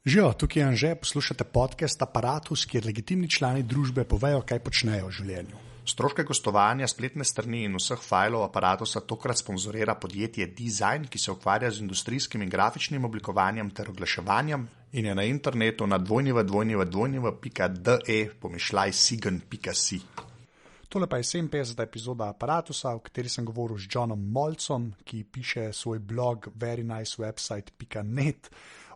Živijo, tukaj je Anže, poslušate podcast Aparatus, kjer legitimni člani družbe povejo, kaj počnejo v življenju. Stroške gostovanja, spletne strani in vseh fajlov Aparatusa tokrat sponzorira podjetje de-sign, ki se ukvarja z industrijskim in grafičnim oblikovanjem ter oglaševanjem in je na internetu na www.de-sign.si. Tole pa je 57. epizoda Aparatusa, v kateri sem govoril z Johnom Moltzom, ki piše svoj blog verynicewebsite.net.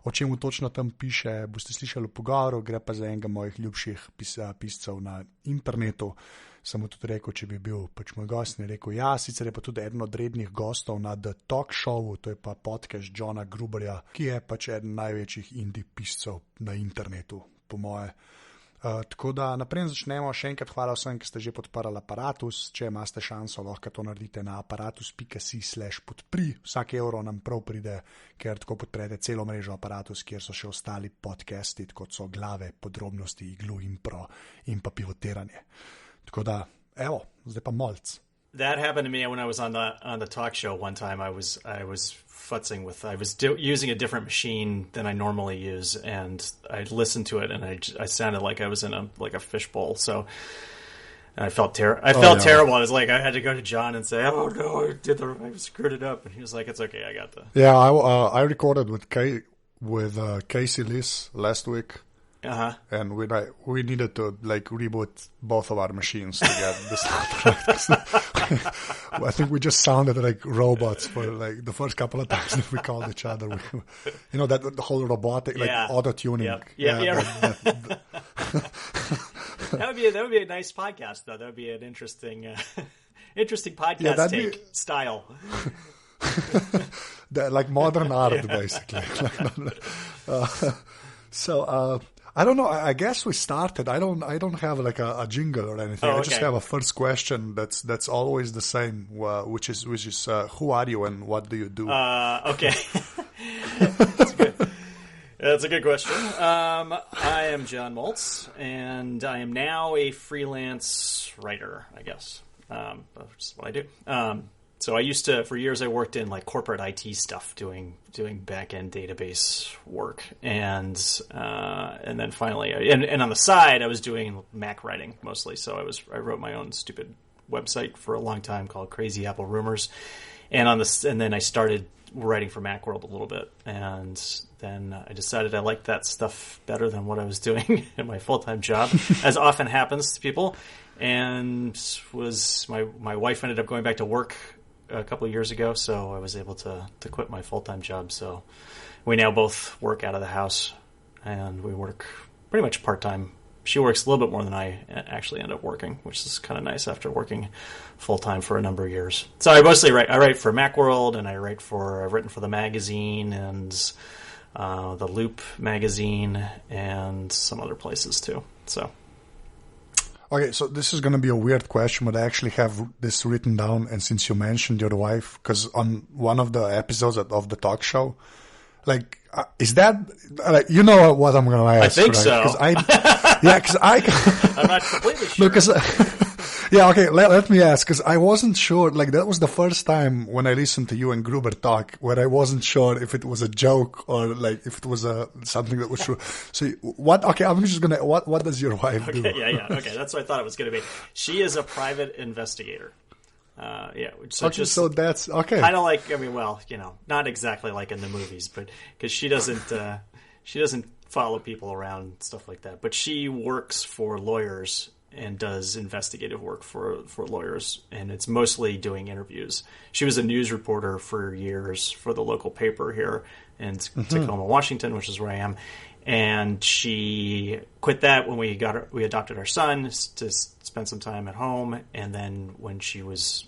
O čemu točno tam piše, boste slišali v pogovoru, gre pa za enega mojih ljubših piscev na internetu. Sem mu tudi rekel, če bi bil pač moj gost, in je rekel, ja, sicer je pa tudi eden od rednih gostov na The Talk Showu, to je pa podcast Johna Gruberja, ki je pač eden največjih indie piscev na internetu, po moje. Tako da naprej začnemo. Še enkrat hvala vsem, ki ste že podprli Aparatus. Če imate šanso, lahko to naredite na aparatus.si/podpri. Vsak evro nam prav pride, ker tako podprete celo mrežo Aparatus, kjer so še ostali podcasti, kot so Glave, Podrobnosti, Iglu, Impro in pa Pivotiranje. Tako da, evo, zdaj pa Moltz. That happened to me when I was on the talk show one time. I was futzing with, using a different machine than I normally use, and I listened to it, and I sounded like I was in a fishbowl. So I felt terrible. I was like, I had to go to John and say, "Oh no, I screwed it up," and he was like, "It's okay, I got the." Yeah, I recorded with Casey Liss last week. Uh-huh. And we needed to reboot both of our machines to get this right. I think we just sounded like robots for the first couple of times that we called each other. The whole robotic auto-tuning. Yep. Yeah. That would be a nice podcast, though. That would be an interesting podcast style. Like modern art, basically. I don't know. I guess we started. I don't have a jingle or anything. Oh, okay. I just have a first question that's always the same, which is who are you and what do you do? Okay. That's good. That's a good question. I am John Moltz, and I am now a freelance writer, I guess. That's what I do. So I used to, for years, I worked in corporate IT stuff, doing back-end database work, and then finally, and on the side, I was doing Mac writing mostly. So I wrote my own stupid website for a long time called Crazy Apple Rumors, and then I started writing for Macworld a little bit, and then I decided I liked that stuff better than what I was doing in my full-time job, as often happens to people, and my wife ended up going back to work a couple of years ago, so I was able to quit my full-time job. So we now both work out of the house, and we work pretty much part-time. She works a little bit more than I actually end up working, which is kind of nice after working full-time for a number of years. So I mostly write for Macworld, and I've written for the magazine and the Loop magazine and some other places too. So. Okay, so this is going to be a weird question, but I actually have this written down. And since you mentioned your wife, because on one of the episodes of the talk show, is that, you know what I'm going to ask? I think right? so. Because I'm not completely sure. Yeah, okay, let me ask, because I wasn't sure, that was the first time when I listened to you and Gruber talk, where I wasn't sure if it was a joke or, if it was something that was true. So, I'm just gonna, what does your wife do? Yeah, okay, that's what I thought it was gonna be. She is a private investigator. So that's, okay. Kind of not exactly like in the movies, but, because she doesn't follow people around and stuff like that, but she works for lawyers and does investigative work for lawyers, and it's mostly doing interviews. She was a news reporter for years for the local paper here in Tacoma, Washington, which is where I am, and she quit that when we adopted our son to spend some time at home, and then when she was,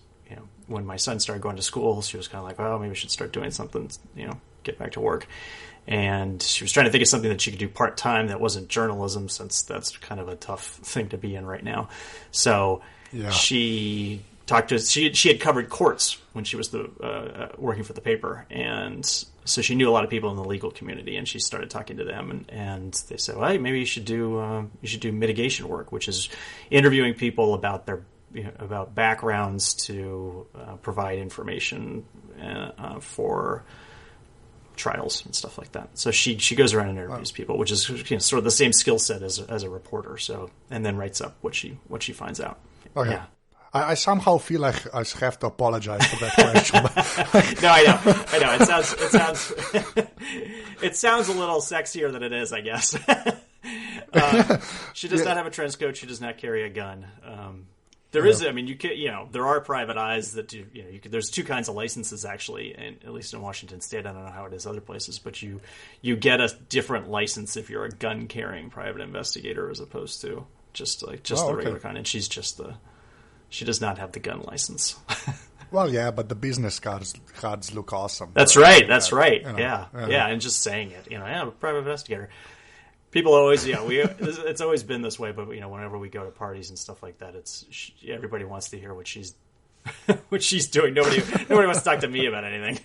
when my son started going to school, she was kind of like, well, maybe we should start doing something, get back to work. And she was trying to think of something that she could do part-time that wasn't journalism, since that's kind of a tough thing to be in right now. So she talked to us. She had covered courts when she was working for the paper, and so she knew a lot of people in the legal community. And she started talking to them, and they said, "Well, hey, maybe you should do mitigation work, which is interviewing people about their about backgrounds to provide information for trials and stuff like that. So she goes around and interviews people, which is sort of the same skill set as a reporter. So, and then writes up what she finds out. Okay. Yeah. I somehow feel like I have to apologize for that question. No, I know. It sounds a little sexier than it is, I guess. She does not have a trench coat. She does not carry a gun. There is, I mean, you can, there are private eyes that do, there's two kinds of licenses actually, and at least in Washington State, I don't know how it is other places, but you get a different license if you're a gun carrying private investigator as opposed to the regular kind. And she does not have the gun license. Well, yeah, but the business cards look awesome. That's right. That's right. Yeah. And just saying it, I'm a private investigator. People always, it's always been this way. But whenever we go to parties and stuff like that, everybody wants to hear what she's doing. Nobody wants to talk to me about anything.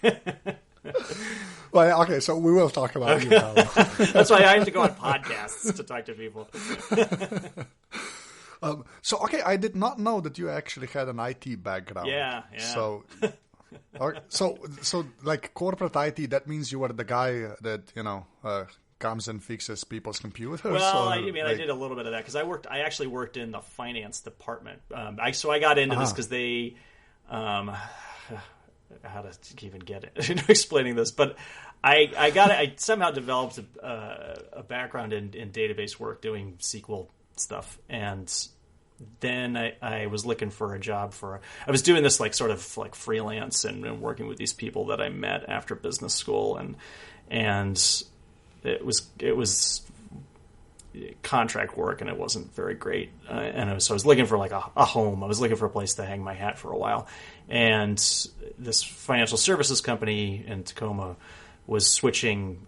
Well, okay, so we will talk about you now. That's why I have to go on podcasts to talk to people. I did not know that you actually had an IT background. Yeah. So like corporate IT, that means you were the guy that comes and fixes people's computers. Well, I did a little bit of that because I actually worked in the finance department. I got into this because they, how to even get it into explaining this, but I somehow developed a background in database work doing SQL stuff, and then I was looking for a job I was doing this like sort of like freelance and working with these people that I met after business school, and it was contract work and it wasn't very great, so I was looking for like a home. I was looking for a place to hang my hat for a while, and this financial services company in Tacoma was switching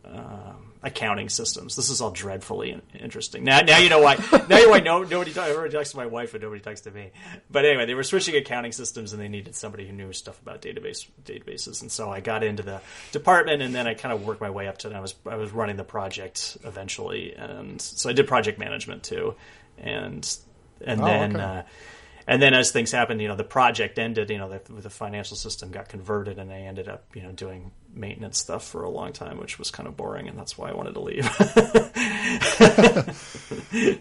accounting systems. This is all dreadfully interesting. Now you know why. Now you know everybody talks to my wife and nobody talks to me. But anyway, they were switching accounting systems and they needed somebody who knew stuff about databases. And so I got into the department, and then I kind of worked my way up to. I was running the project eventually, and so I did project management too, and then as things happened, the project ended, the financial system got converted, and I ended up, doing maintenance stuff for a long time, which was kind of boring, and that's why I wanted to leave.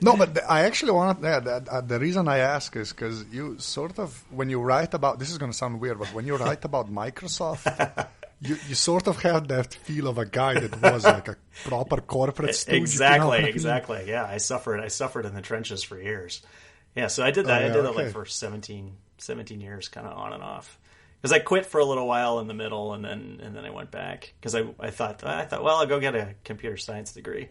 No, but I actually want the reason I ask is because you sort of, when you write about, this is going to sound weird, but when you write about Microsoft, you sort of have that feel of a guy that was like a proper corporate stooge. Exactly. Yeah, I suffered in the trenches for years. Yeah, so I did that. I did that like for 17 years, kind of on and off. Because I quit for a little while in the middle, and then I went back because I thought, well, I'll go get a computer science degree.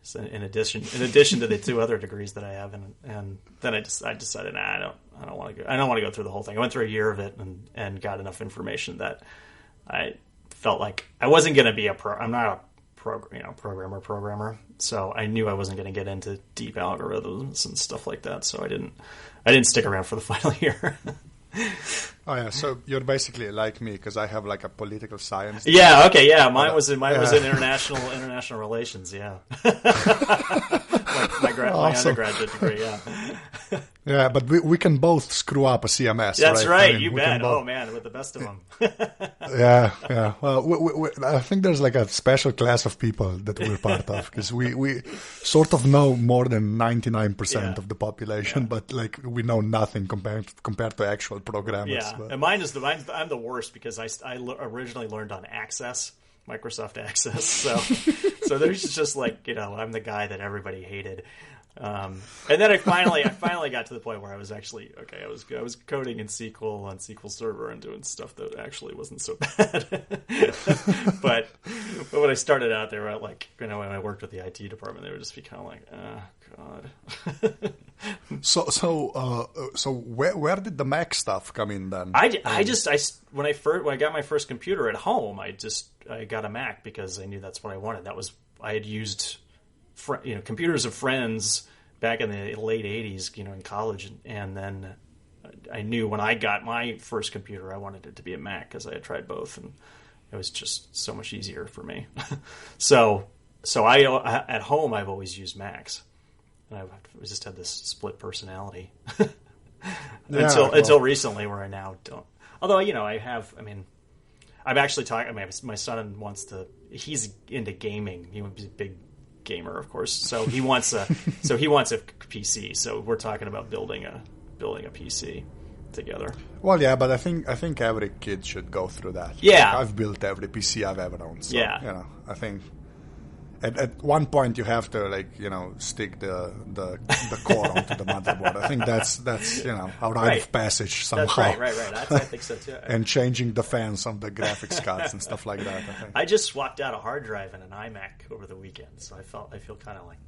So in addition to the two other degrees that I have, and then I decided, I don't want to go. I don't want to go through the whole thing. I went through a year of it and got enough information that I felt like I wasn't going to be I'm not a programmer. So I knew I wasn't going to get into deep algorithms and stuff like that. So I didn't stick around for the final year. Oh yeah, so you're basically like me because I have like a political science degree. Yeah, okay, yeah. Mine was in international relations. Yeah, my undergraduate degree. Yeah. Yeah, but we can both screw up a CMS. That's right. You bet. Oh man, with the best of them. Yeah. Well, I think there's like a special class of people that we're part of because we sort of know more than 99% of the population, but like we know nothing compared to actual programmers. Yeah, but. And I'm the worst because I originally learned on Access, Microsoft Access. So there's just like I'm the guy that everybody hated. And then I finally got to the point where I was actually okay. I was coding in SQL on SQL Server and doing stuff that actually wasn't so bad. but when I started out, they were like when I worked with the IT department, they would just be kind of like, oh God. So where did the Mac stuff come in then? When I got my first computer at home, I got a Mac because I knew that's what I wanted. I had used computers of friends back in the late 80s, in college, and then I knew when I got my first computer, I wanted it to be a Mac because I had tried both, and it was just so much easier for me. So I at home I've always used Macs, and I just had this split personality until recently, where I now don't. Although I I'm actually talking. I mean, my son wants to. He's into gaming. He's a big gamer, of course. So he wants a PC. So we're talking about building a PC together. Well, yeah, but I think every kid should go through that. Yeah, I've built every PC I've ever owned. So, yeah, you know, I think at one point you have to stick the core onto the motherboard. I think that's a rite of passage somehow. That's right. I think so too. And changing the fans on the graphics cards and stuff like that. I think. I just swapped out a hard drive and an iMac over the weekend, so I feel kind of like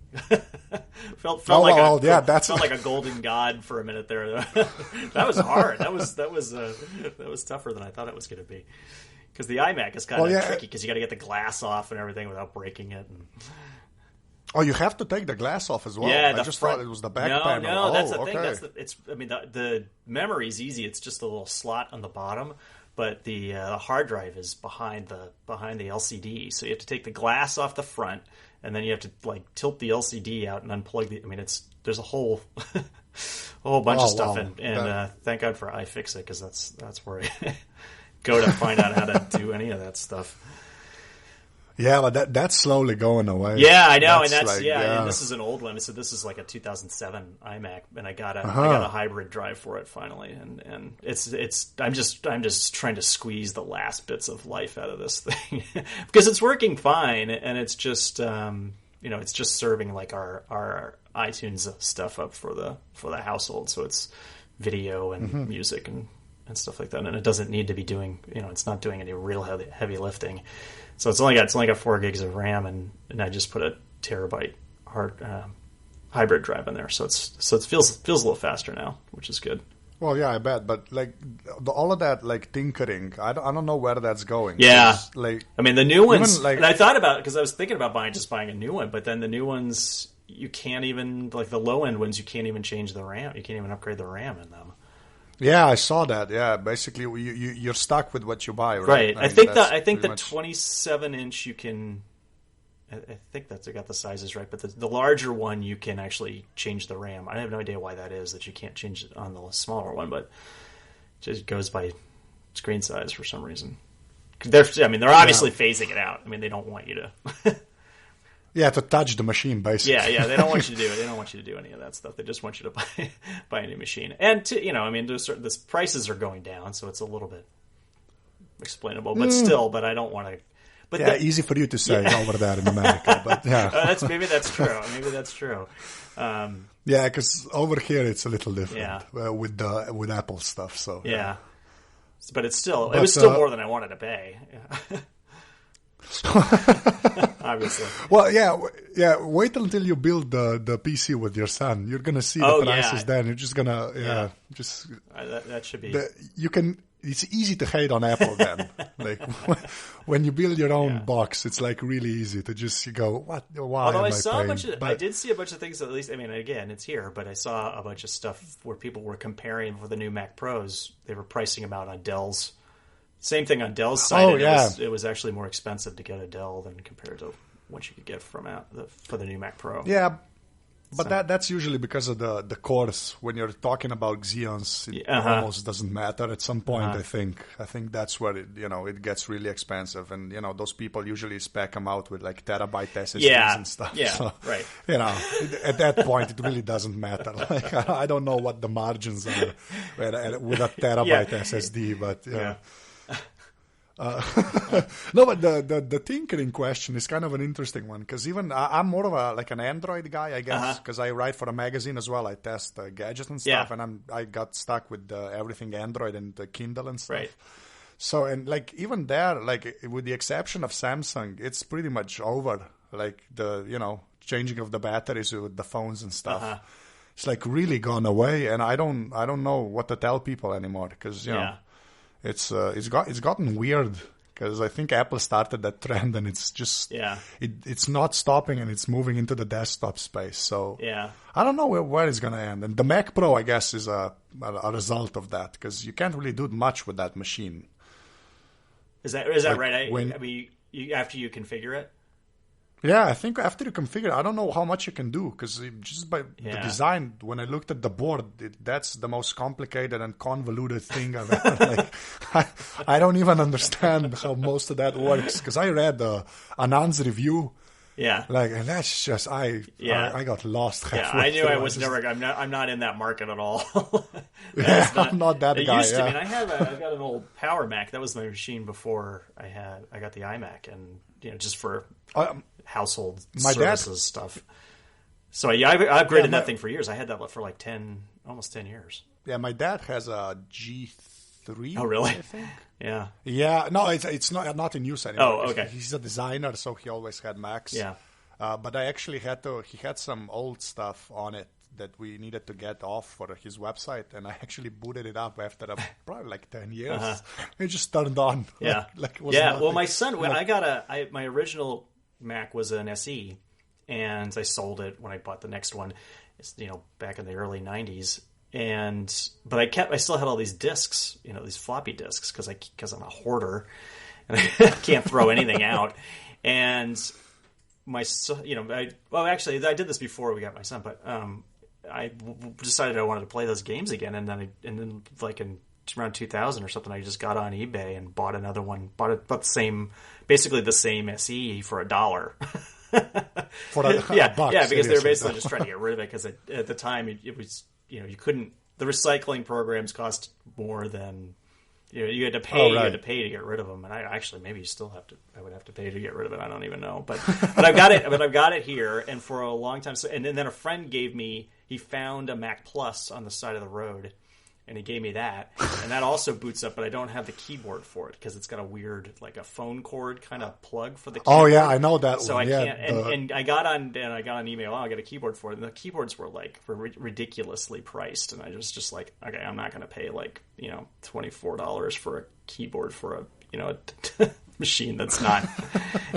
felt like a golden god for a minute there. That was hard. That was tougher than I thought it was going to be. Because the iMac is kind of tricky because you got to get the glass off and everything without breaking it. Oh, you have to take the glass off as well. Yeah, I just thought it was the back panel. No, that's the thing. The memory's easy. It's just a little slot on the bottom, but the hard drive is behind the LCD. So you have to take the glass off the front, and then you have to tilt the LCD out and unplug the. I mean, there's a whole bunch of stuff, and thank God for iFixit because that's where I go to find out how to do any of that stuff. Yeah, but that's slowly going away. Yeah, I know, and and this is an old one. So this is like a 2007 iMac, and I got a hybrid drive for it finally, and I'm just trying to squeeze the last bits of life out of this thing because it's working fine, and it's just it's just serving like our iTunes stuff up for the household, so it's video and music and stuff like that, and it doesn't need to be doing it's not doing any real heavy lifting. So it's only got 4 gigs of RAM, and I just put a terabyte hybrid drive in there, so it feels a little faster now, which is good. Well, yeah, I bet, but all of that tinkering, I don't know where that's going. Yeah, I mean the new ones. And I thought about it because I was thinking about buying a new one, but then the new ones you can't even the low end ones you can't even change the RAM. You can't even upgrade the RAM in them. Yeah, I saw that. Yeah, basically, you're stuck with what you buy, right? I think the 27-inch you can. I think I got the sizes right, but the larger one you can actually change the RAM. I have no idea why that is that you can't change it on the smaller one, but it just goes by screen size for some reason. They're obviously phasing it out. I mean, they don't want you to. Yeah, to touch the machine, basically. Yeah, they don't want you to do it. They don't want you to do any of that stuff. They just want you to buy a new machine. And the prices are going down, so it's a little bit explainable. But still, I don't want to. But easy for you to say over there in America, but yeah, maybe that's true. Yeah, because over here it's a little different with Apple stuff. So yeah, but it was still more than I wanted to pay. Obviously. Well, yeah. Wait until you build the PC with your son. You're gonna see the prices then. You're just gonna that should be. It's easy to hate on Apple then. When you build your own box, it's really easy to just go, what? Why? Although am I paying? I did see a bunch of things. At least, I mean, again, it's here, but I saw a bunch of stuff where people were comparing for the new Mac Pros. They were pricing them out on Dell's. Same thing on Dell's side. It was actually more expensive to get a Dell than compared to what you could get for the new Mac Pro. Yeah, but that's usually because of the cores. When you're talking about Xeons, it almost doesn't matter at some point. I think that's where it gets really expensive, and those people usually spec them out with terabyte SSDs and stuff. Yeah, so, right. At that point, it really doesn't matter. I don't know what the margins are with a terabyte SSD, but yeah. No, but the tinkering question is kind of an interesting one because even I'm more of an Android guy, I guess, because I write for a magazine as well. I test gadgets and stuff, and I got stuck with everything Android and the Kindle and stuff. Right. So and even there, with the exception of Samsung, it's pretty much over. The changing of the batteries with the phones and stuff, it's really gone away, and I don't know what to tell people anymore because It's gotten weird because I think Apple started that trend and it's just it's not stopping and it's moving into the desktop space. So I don't know where it's gonna end. And the Mac Pro, I guess, is a result of that because you can't really do much with that machine. Is that right? After you configure it? Yeah, I think after you configure, I don't know how much you can do, because just by the design, when I looked at the board, that's the most complicated and convoluted thing I've ever. I don't even understand how most of that works, because I read Anand's review. Yeah, and that's just I got lost. Yeah, I knew I was never. I'm not in that market at all. I'm not that guy. Used to be. I've got an old Power Mac. That was my machine before I got the iMac, and just for household services stuff. So I upgraded that thing for years. I had that for like almost 10 years. Yeah, my dad has a G3. Oh, really? I think. Yeah. Yeah. No, it's not in use anymore. Oh, okay. He's a designer, so he always had Macs. Yeah. But I actually he had some old stuff on it that we needed to get off for his website, and I actually booted it up after probably like 10 years. It just turned on. Yeah. It was yeah. nothing. Well, my son, when my original Mac was an SE, and I sold it when I bought the next one. It's, back in the early 90s. But I still had all these discs, these floppy disks, because I'm a hoarder and I can't throw anything out. And my son, actually I did this before we got my son, but I decided I wanted to play those games again, and then like in around 2000 or something, I just got on eBay and bought another one, bought basically the same SE for $1. For $1, because they were basically just trying to get rid of it, because at the time it was, you couldn't, the recycling programs cost more than, you had to pay. Oh, right. You had to pay to get rid of them, and I maybe you still have to. I would have to pay to get rid of it. I don't even know, but I've got it. But I've got it here, and for a long time. And then a friend gave me. He found a Mac Plus on the side of the road, and he gave me that, and that also boots up. But I don't have the keyboard for it, because it's got a weird, like a phone cord kind of plug for the keyboard. Oh yeah, I know that. So one. I can't. Yeah, and I got on email. Oh, I got a keyboard for it, and the keyboards were ridiculously priced, and I was just like, okay, I'm not going to pay like $24 for a keyboard for a machine that's not.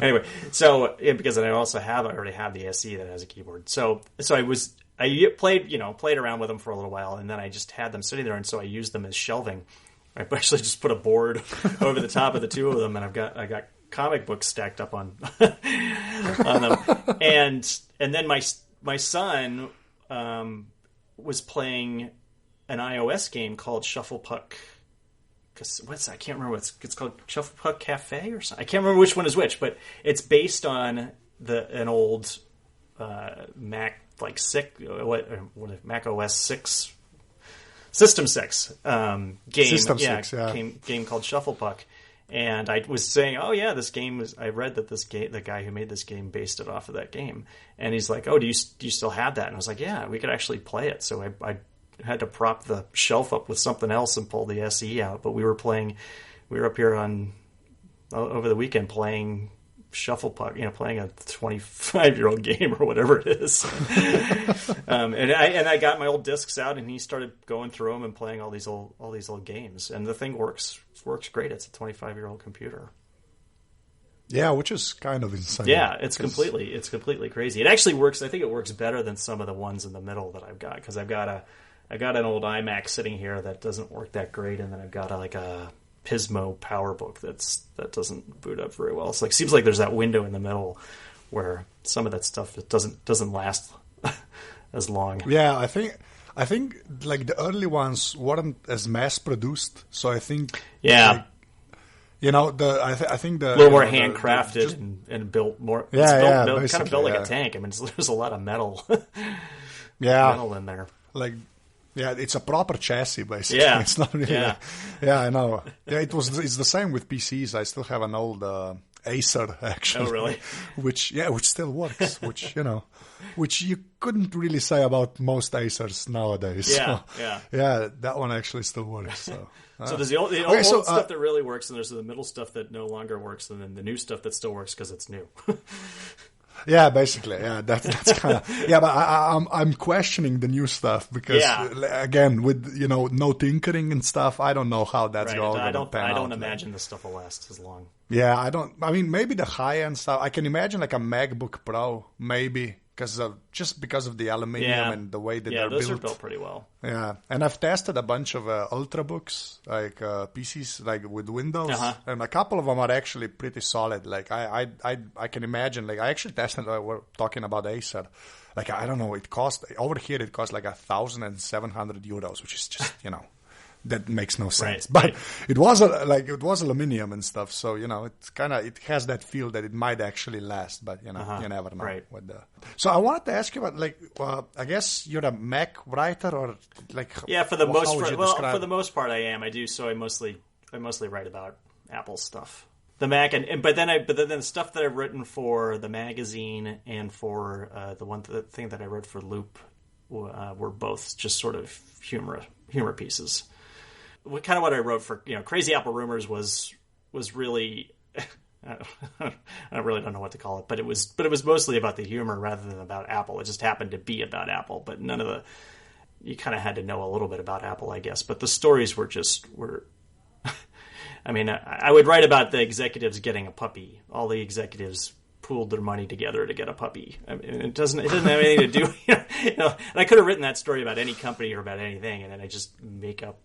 Anyway, so because I already have the SE that has a keyboard. So I played around with them for a little while, and then I just had them sitting there, and so I used them as shelving. I actually just put a board over the top of the two of them, and I got comic books stacked up on them. And then my son was playing an iOS game called Shuffle Puck. I can't remember it's called. Shuffle Puck Cafe or something. I can't remember which one is which, but it's based on an old Mac like Mac OS 6 System 6 game. System 6, game called Shuffle Puck. And I was saying, oh yeah, this game is. I read that the guy who made this game based it off of that game. And he's like, oh, do you still have that? And I was like, yeah, we could actually play it. So I had to prop the shelf up with something else and pull the SE out. But we were up here over the weekend playing Shuffle Puck, playing a 25-year-old game or whatever it is. And I got my old discs out, and he started going through them and playing all these old games. And the thing works great. It's a 25-year-old computer. Yeah, which is kind of insane. Yeah, it's completely crazy. It actually works. I think it works better than some of the ones in the middle that I've got, because I got an old iMac sitting here that doesn't work that great, and then I've got a Pismo PowerBook that doesn't boot up very well. So it seems like there's that window in the middle where some of that stuff doesn't last as long. Yeah, I think like the early ones weren't as mass produced, so I think I think the a little more handcrafted and built more. Yeah, kind of built like a tank. I mean, there's a lot of metal. Metal in there. Like. Yeah, it's a proper chassis, basically. Yeah, it's not really. Yeah, I know. Yeah, it's the same with PCs. I still have an old Acer, actually. Oh, really? Which still works. which you couldn't really say about most Acers nowadays. Yeah, yeah, that one actually still works. So there's the old stuff that really works, and there's the middle stuff that no longer works, and then the new stuff that still works because it's new. Yeah, basically, yeah. That's kind of but I'm questioning the new stuff because again, with no tinkering and stuff, I don't know how that's going. I don't imagine this stuff will last as long. Yeah, I mean, maybe the high end stuff. I can imagine like a MacBook Pro, maybe just because of the aluminium and the way that they're those built. are built pretty well. Yeah, and I've tested a bunch of Ultrabooks, like PCs, like with Windows, and a couple of them are actually pretty solid. Like I can imagine. Like I actually tested. We're talking about Acer. Like I don't know, it cost over here. It cost like 1,700 euros, which is just that makes no sense. But it was aluminium and stuff, so it has that feel that it might actually last. But you never know. Right. So I wanted to ask you about I guess you're a Mac writer or like for the most part. Well, for the most part, I am. I do. So I mostly write about Apple stuff. The Mac but then the stuff that I've written for the magazine and for the thing that I wrote for Loop were both just sort of humor pieces. What I wrote for Crazy Apple Rumors was really I really don't know what to call it, but it was mostly about the humor rather than about Apple. It just happened to be about Apple, but you kind of had to know a little bit about Apple, I guess. But the stories were I mean, I would write about the executives getting a puppy. All the executives pooled their money together to get a puppy. I mean, it doesn't have anything to do, and I could have written that story about any company or about anything, and then I just make up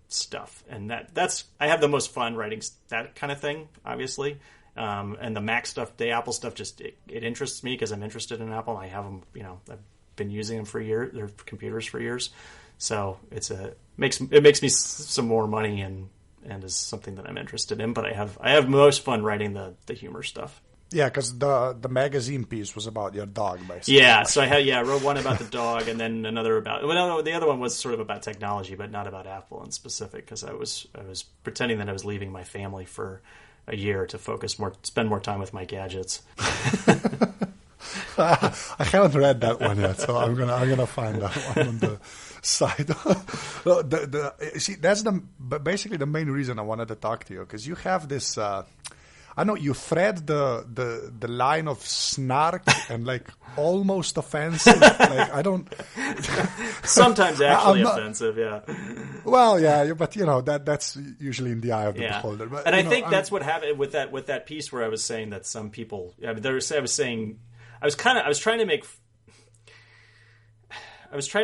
stuff. And that's I have the most fun writing that kind of thing, obviously. And the Mac stuff, the Apple stuff, just it interests me because I'm interested in Apple. I have them, I've been using them for years, their computers for years. So it makes me some more money and is something that I'm interested in. But I have most fun writing the humor stuff. Yeah, because the magazine piece was about your dog, basically. Yeah, so I wrote one about the dog, and then another about. Well, no, the other one was sort of about technology, but not about Apple in specific, because I was pretending that I was leaving my family for a year to spend more time with my gadgets. I haven't read that one yet, so I'm gonna find that one on the side. See, that's basically the main reason I wanted to talk to you, because you have this. I know you thread the line of snark and like almost offensive. Like I don't. Sometimes actually offensive, yeah. Well, yeah, but that's usually in the eye of the beholder. But, and I think that's what happened with that piece where I was saying that some people. I mean, I was trying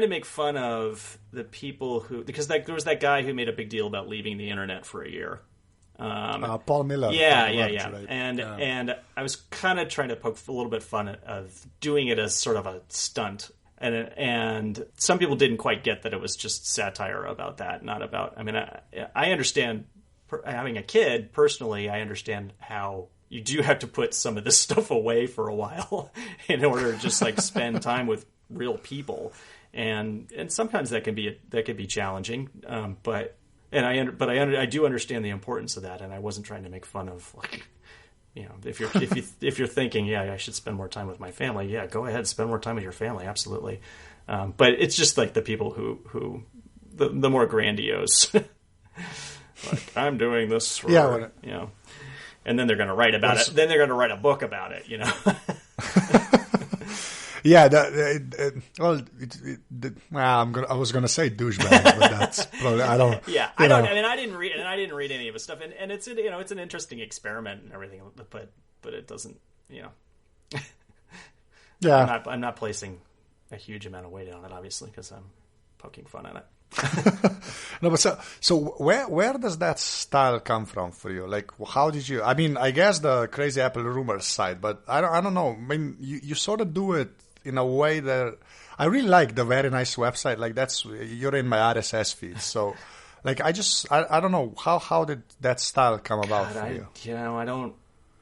to make fun of the people because there was that guy who made a big deal about leaving the internet for a year. Paul Miller. Yeah. Right? And I was kind of trying to poke a little bit fun of doing it as sort of a stunt. And some people didn't quite get that it was just satire about that, not about. I mean, I understand having a kid personally. I understand how you do have to put some of this stuff away for a while in order to just like spend time with real people, and sometimes that can be challenging. But I do understand the importance of that, and I wasn't trying to make fun of if you're thinking, I should spend more time with my family. Yeah, go ahead, spend more time with your family, absolutely. But it's just like the people who the more grandiose, like I'm doing this for and then they're going to write about it. Then they're going to write a book about it, Yeah, I was gonna say douchebag, but that's probably I don't. Yeah, I don't. I mean, I didn't read any of his stuff, and it's it's an interesting experiment and everything, but it doesn't, Yeah, I'm not placing a huge amount of weight on it, obviously, because I'm poking fun at it. No, but so where does that style come from for you? Like, how did you? I mean, I guess the Crazy Apple Rumors side, but I don't know. I mean, you sort of do it in a way that I really like. The very nice website, like you're in my RSS feed, so like I don't know how did that style come about for you?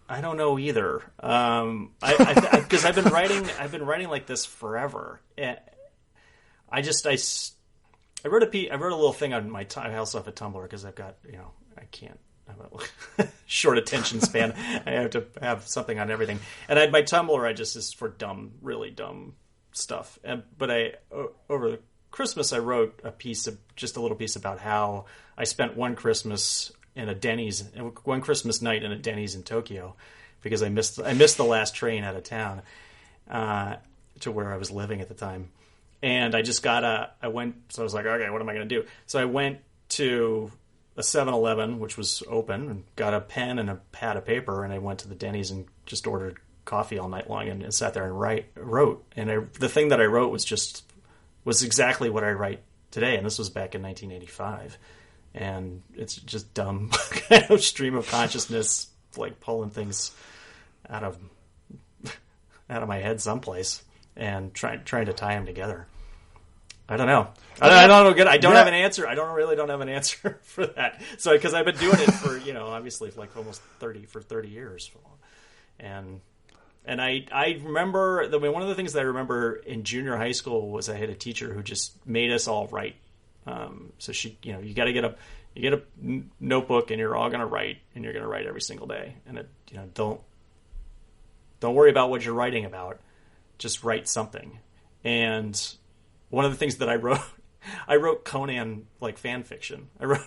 I don't know either. Because I've been writing like this forever. I wrote a little thing on my. I also have a Tumblr because I've got I can't. I have a short attention span. I have to have something on everything. And my Tumblr is for really dumb stuff. But over Christmas I wrote just a little piece about how I spent one Christmas night in a Denny's in Tokyo because I missed the last train out of town to where I was living at the time. And I was like, okay, what am I going to do? So I went to a 7-Eleven, which was open, and got a pen and a pad of paper, and I went to the Denny's and just ordered coffee all night long and sat there and wrote. And the thing that I wrote was exactly what I write today. And this was back in 1985. And it's just dumb kind of stream of consciousness, like pulling things out of my head someplace and trying to tie them together. I don't know. I don't know. I don't have an answer. I don't have an answer for that. So because I've been doing it for obviously like almost 30 years, and I remember one of the things that I remember in junior high school was I had a teacher who just made us all write. So she, you got to get a notebook and you're all going to write, and you're going to write every single day, and don't worry about what you're writing about, just write something. And one of the things that I wrote Conan like fan fiction. I was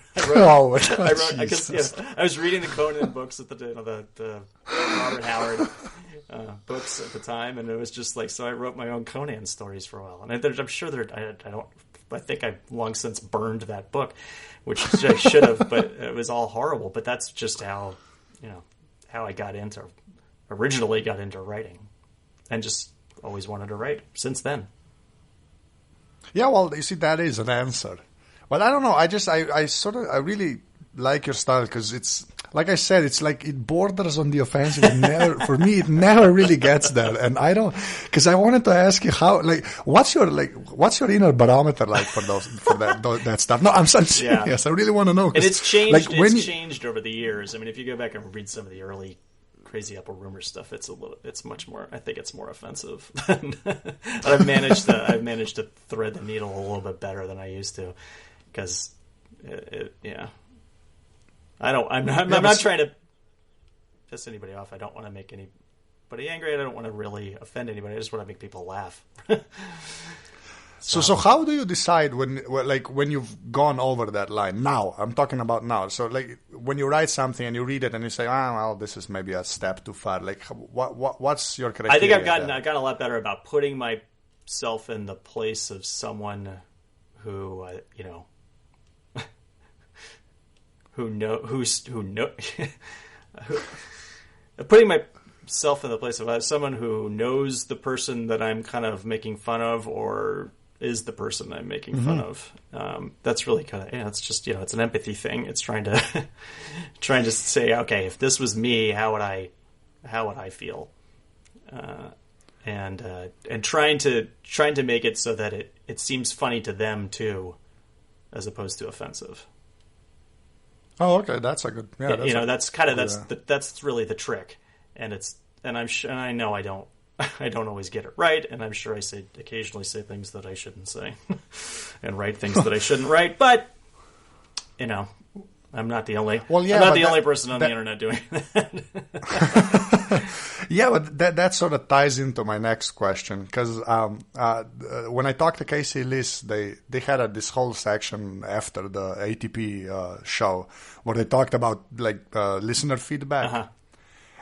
reading the Conan books at the Robert Howard books at the time, and it was just like, so I wrote my own Conan stories for a while, and I'm sure I think I've long since burned that book, which I should have, but it was all horrible. But that's just how I originally got into writing, and just always wanted to write since then. Yeah, well, you see, that is an answer. But I don't know. I really like your style because it's, like I said, it's like it borders on the offensive. For me, it never really gets there. And I don't, because I wanted to ask you what's your inner barometer like for that stuff? No, I'm serious. Yeah. I really want to know. And it's changed. Changed over the years. I mean, if you go back and read some of the early Crazy Apple Rumor stuff, it's much more, I think it's more offensive. But I've managed to thread the needle a little bit better than I used to, because I'm not trying to piss anybody off. I don't want to make anybody angry. I don't want to really offend anybody. I just want to make people laugh. So how do you decide when you've gone over that line? Now, I'm talking about now. So like when you write something and you read it and you say, well, this is maybe a step too far. Like what's your criteria? I think I've gotten a lot better about putting myself in the place of someone who putting myself in the place of someone who knows the person that I'm kind of making fun of, or is the person I'm making fun of. That's really kind of, it's just, it's an empathy thing. It's trying to say, okay, if this was me, how would I feel? And trying to make it so that it seems funny to them too, as opposed to offensive. Oh, okay. That's a good, that's really the trick. And I know I don't always get it right, and I'm sure I occasionally say things that I shouldn't say, and write things that I shouldn't write. But I'm not the only. Well, yeah, I'm not the only person on the internet doing that. Yeah, but that sort of ties into my next question, because when I talked to Casey Liss, they had this whole section after the ATP show where they talked about listener feedback. Uh-huh.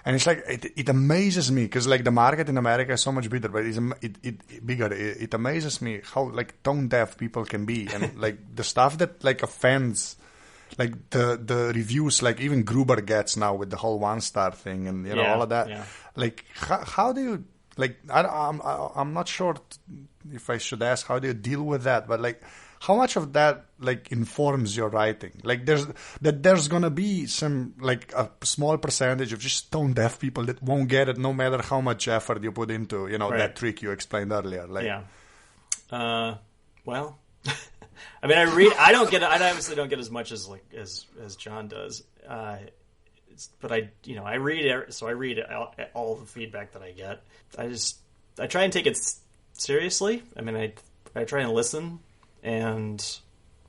And it's like, it amazes me, because like the market in America is so much bigger, but it amazes me how like tone deaf people can be, and like the stuff that like offends, like the reviews, like even Gruber gets now with the whole 1-star thing, and all of that. Yeah. Like how do you, like I'm not sure if I should ask, how do you deal with that? But like, how much of that like informs your writing? Like there's gonna be some, like a small percentage of just tone deaf people that won't get it, no matter how much effort you put into right. That trick you explained earlier. Like, yeah. Well, I mean, I don't get it. I obviously don't get as much as John does. But I read it, so I read all the feedback that I get. I try and take it seriously. I mean, I try and listen. And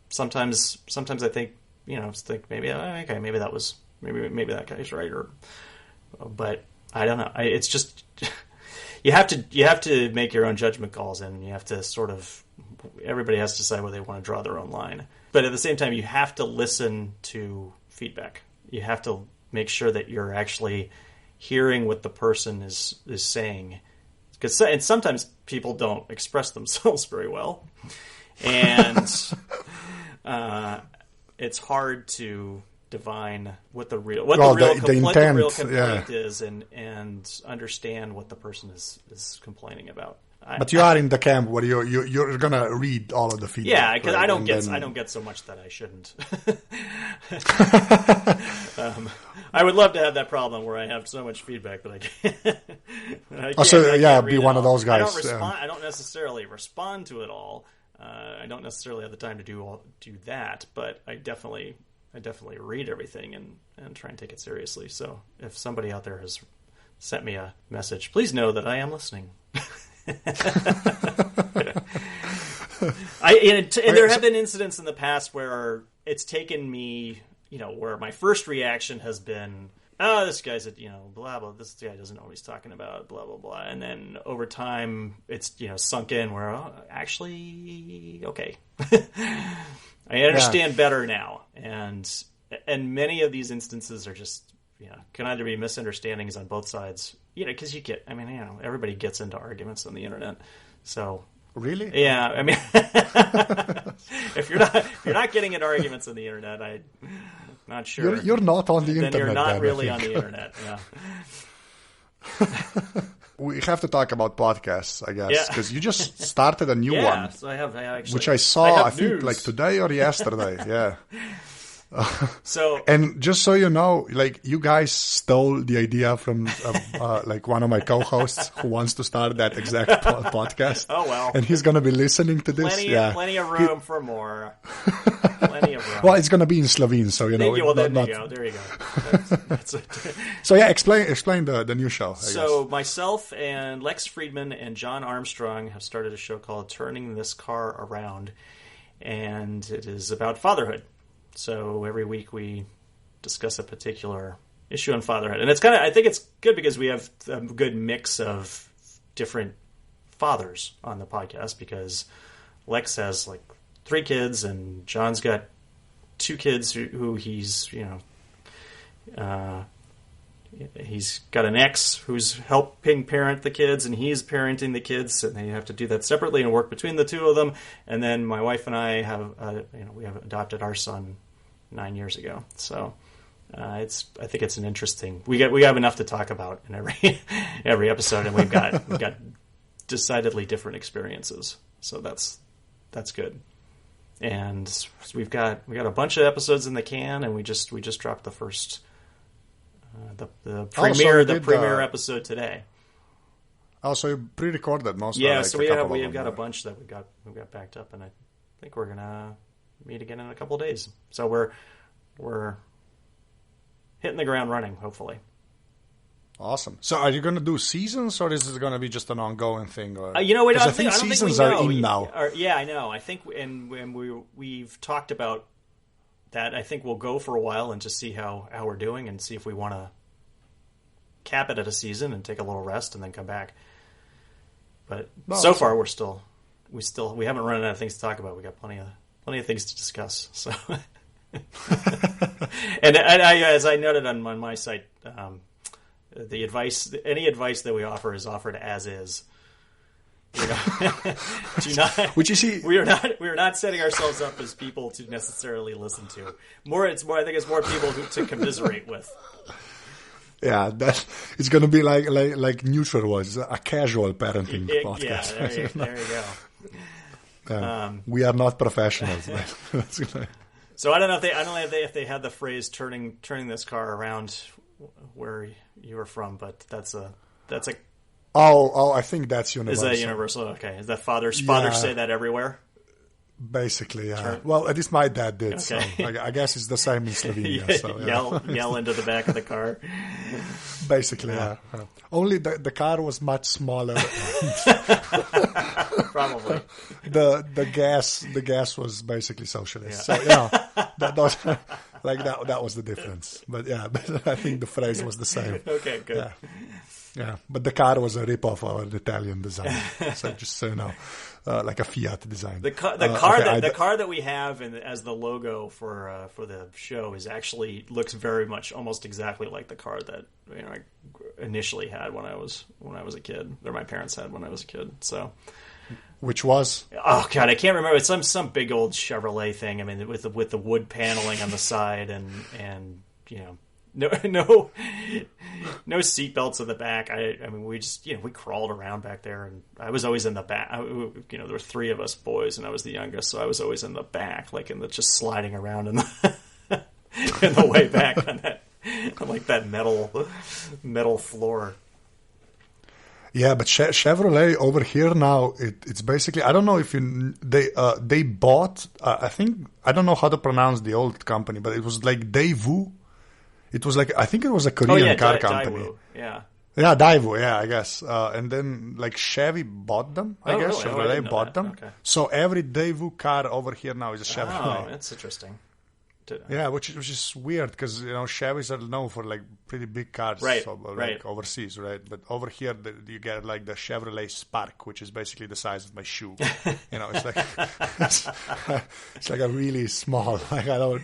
sometimes I think, maybe maybe that guy's right, but I don't know. It's just you have to make your own judgment calls, and you have to everybody has to decide where they want to draw their own line. But at the same time, you have to listen to feedback. You have to make sure that you're actually hearing what the person is saying, and sometimes people don't express themselves very well. And it's hard to divine what the real complaint is, and understand what the person is complaining about. But you are in the camp where you're gonna read all of the feedback. Yeah, because I don't get so much that I shouldn't. I would love to have that problem where I have so much feedback, but I can't. Be one of those guys. I don't necessarily respond to it all. I don't necessarily have the time to do that, but I definitely read everything and try and take it seriously. So if somebody out there has sent me a message, please know that I am listening. There have been incidents in the past where it's taken me, where my first reaction has been, oh, this guy's blah blah. This guy doesn't know what he's talking about, blah blah blah. And then over time, it's sunk in where actually, okay, I understand better now. And many of these instances are just can either be misunderstandings on both sides. Because everybody gets into arguments on the internet. So really, yeah, I mean, if you're not getting into arguments on the internet, I'm not sure you're not on the then internet. You're not really on the internet. Yeah. We have to talk about podcasts, I guess, because you just started a new one. So I actually, which I saw, I think, like today or yesterday. Yeah. So and just so you know, like you guys stole the idea from like one of my co-hosts who wants to start that exact podcast. Oh well, and he's gonna be listening to this. Plenty of room for more. Plenty of room. Well, it's gonna be in Slovene, so there you go. There you go. That's it. So yeah, explain the new show. So myself and Lex Friedman and John Armstrong have started a show called Turning This Car Around, and it is about fatherhood. So every week we discuss a particular issue on fatherhood. And I think it's good because we have a good mix of different fathers on the podcast, because Lex has like 3 kids and John's got 2 kids who he's, he's got an ex who's helping parent the kids, and he's parenting the kids, and they have to do that separately and work between the two of them. And then my wife and I have, we have adopted our son 9 years ago. So I think it's an interesting. We have enough to talk about in every episode, and we've got decidedly different experiences. So that's good. And we got a bunch of episodes in the can, and we just dropped the first. The premiere episode today. Also, you pre-recorded most. Yeah, so we have got a bunch that we got backed up, and I think we're gonna meet again in a couple of days. So we're hitting the ground running, hopefully. Awesome. So, are you going to do seasons, or is it going to be just an ongoing thing? Or I don't think seasons we know. are in now. Yeah, I know. I think, and we've talked about that. I think we'll go for a while and just see how we're doing, and see if we want to cap it at a season and take a little rest and then come back. But so far we haven't run out of things to talk about. We got plenty of things to discuss. So, and I, as I noted on my site, any advice that we offer is offered as is. Do not. Which you see, we are not setting ourselves up as people to necessarily listen to. I think it's more people to commiserate with. Yeah, it's going to be like Neutral was, a casual parenting podcast. Yeah, there you go. We are not professionals. So I don't know if they had the phrase turning this car around where you were from, but that's a. Oh, I think that's universal. Is that universal? Okay. Is that fathers say that everywhere? Basically, yeah. Well, at least my dad did. Okay. So I guess it's the same in Slovenia. So, yeah. Yell into the back of the car. Basically, yeah. Only the car was much smaller. Probably. The gas was basically socialist. Yeah. So yeah, that was that was the difference. But yeah, I think the phrase was the same. Okay, good. Yeah. Yeah, but the car was a rip-off of an Italian design. So just so you know, like a Fiat design. The car that we have as the logo for the show looks very much almost exactly like the car that I initially had when I was a kid, or my parents had when I was a kid. So Which was? Oh God, I can't remember. It's some big old Chevrolet thing. I mean, with the wood paneling on the side and you know, no seatbelts in the back. I mean, we just we crawled around back there, and I was always in the back. There were 3 of us boys, and I was the youngest, so I was always in the back, like just sliding around in the in the way back on that metal floor. Yeah, but Chevrolet over here now, it's basically, I don't know if they bought, I think, I don't know how to pronounce the old company, but it was like Daewoo. It was like, I think it was a Korean car company. Daewoo, yeah. Yeah, Daewoo, yeah, I guess. And then like Chevy bought them, I guess. Really? Chevrolet bought them. Okay. So every Daewoo car over here now is a Chevrolet. Oh, that's interesting. Yeah, which is weird because Chevys are known for like pretty big cars, right? Like overseas, right? But over here you get like the Chevrolet Spark, which is basically the size of my shoe. It's like it's like a really small. Like I don't,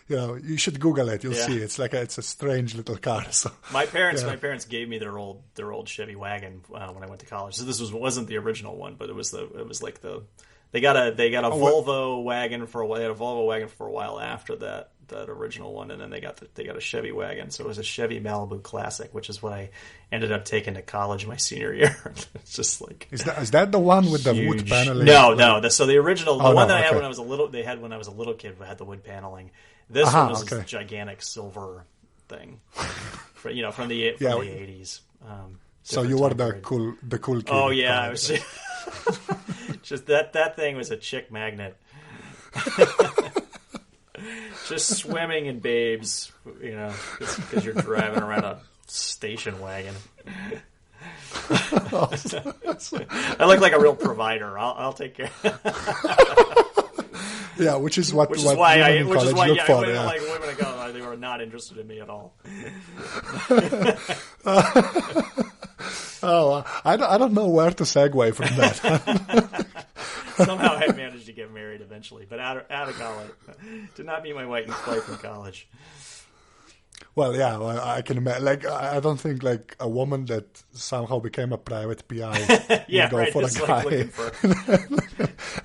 you should Google it. You'll see. It's like it's a strange little car. So my parents gave me their old Chevy wagon when I went to college. So this wasn't the original one, but it was like the. They got a Volvo wagon for a while. They had a Volvo wagon for a while after that original one, and then they got a Chevy wagon. So it was a Chevy Malibu Classic, which is what I ended up taking to college my senior year. It's just like is that the one with the wood paneling? No. So the original, the one that I had when I was a little, they had when I was a little kid, had the wood paneling. This one was a gigantic silver thing, from the 80s. So you were the cool kid. Oh yeah, I was. Just that thing was a chick magnet. Just swimming in babes, because you're driving around a station wagon. I look like a real provider. I'll take care. Yeah, which is why women go. They were not interested in me at all. Oh, I don't know where to segue from that. Somehow I managed to get married eventually, but out of college. Did not meet my wife in college. Well, yeah, I can imagine. Like, I don't think like a woman that somehow became a private PI yeah, go right, for a guy. Like looking for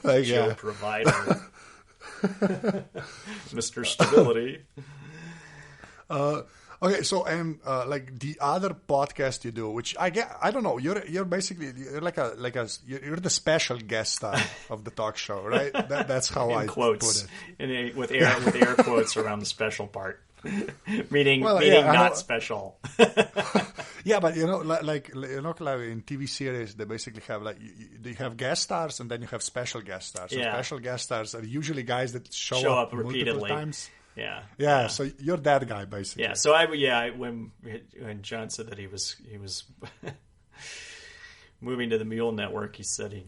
like, yeah. provider. Mr. Stability. Okay, so and like the other podcast you do, which I don't know, you're basically you're you're the special guest star of the talk show, right? That's how I quotes, put it. With air quotes around the special part, meaning not special. Yeah, but like in TV series, they basically have they have guest stars and then you have special guest stars. So special guest stars are usually guys that show up repeatedly times. Yeah. So you're that guy basically. Yeah. So when John said that he was moving to the Mule Network, he said he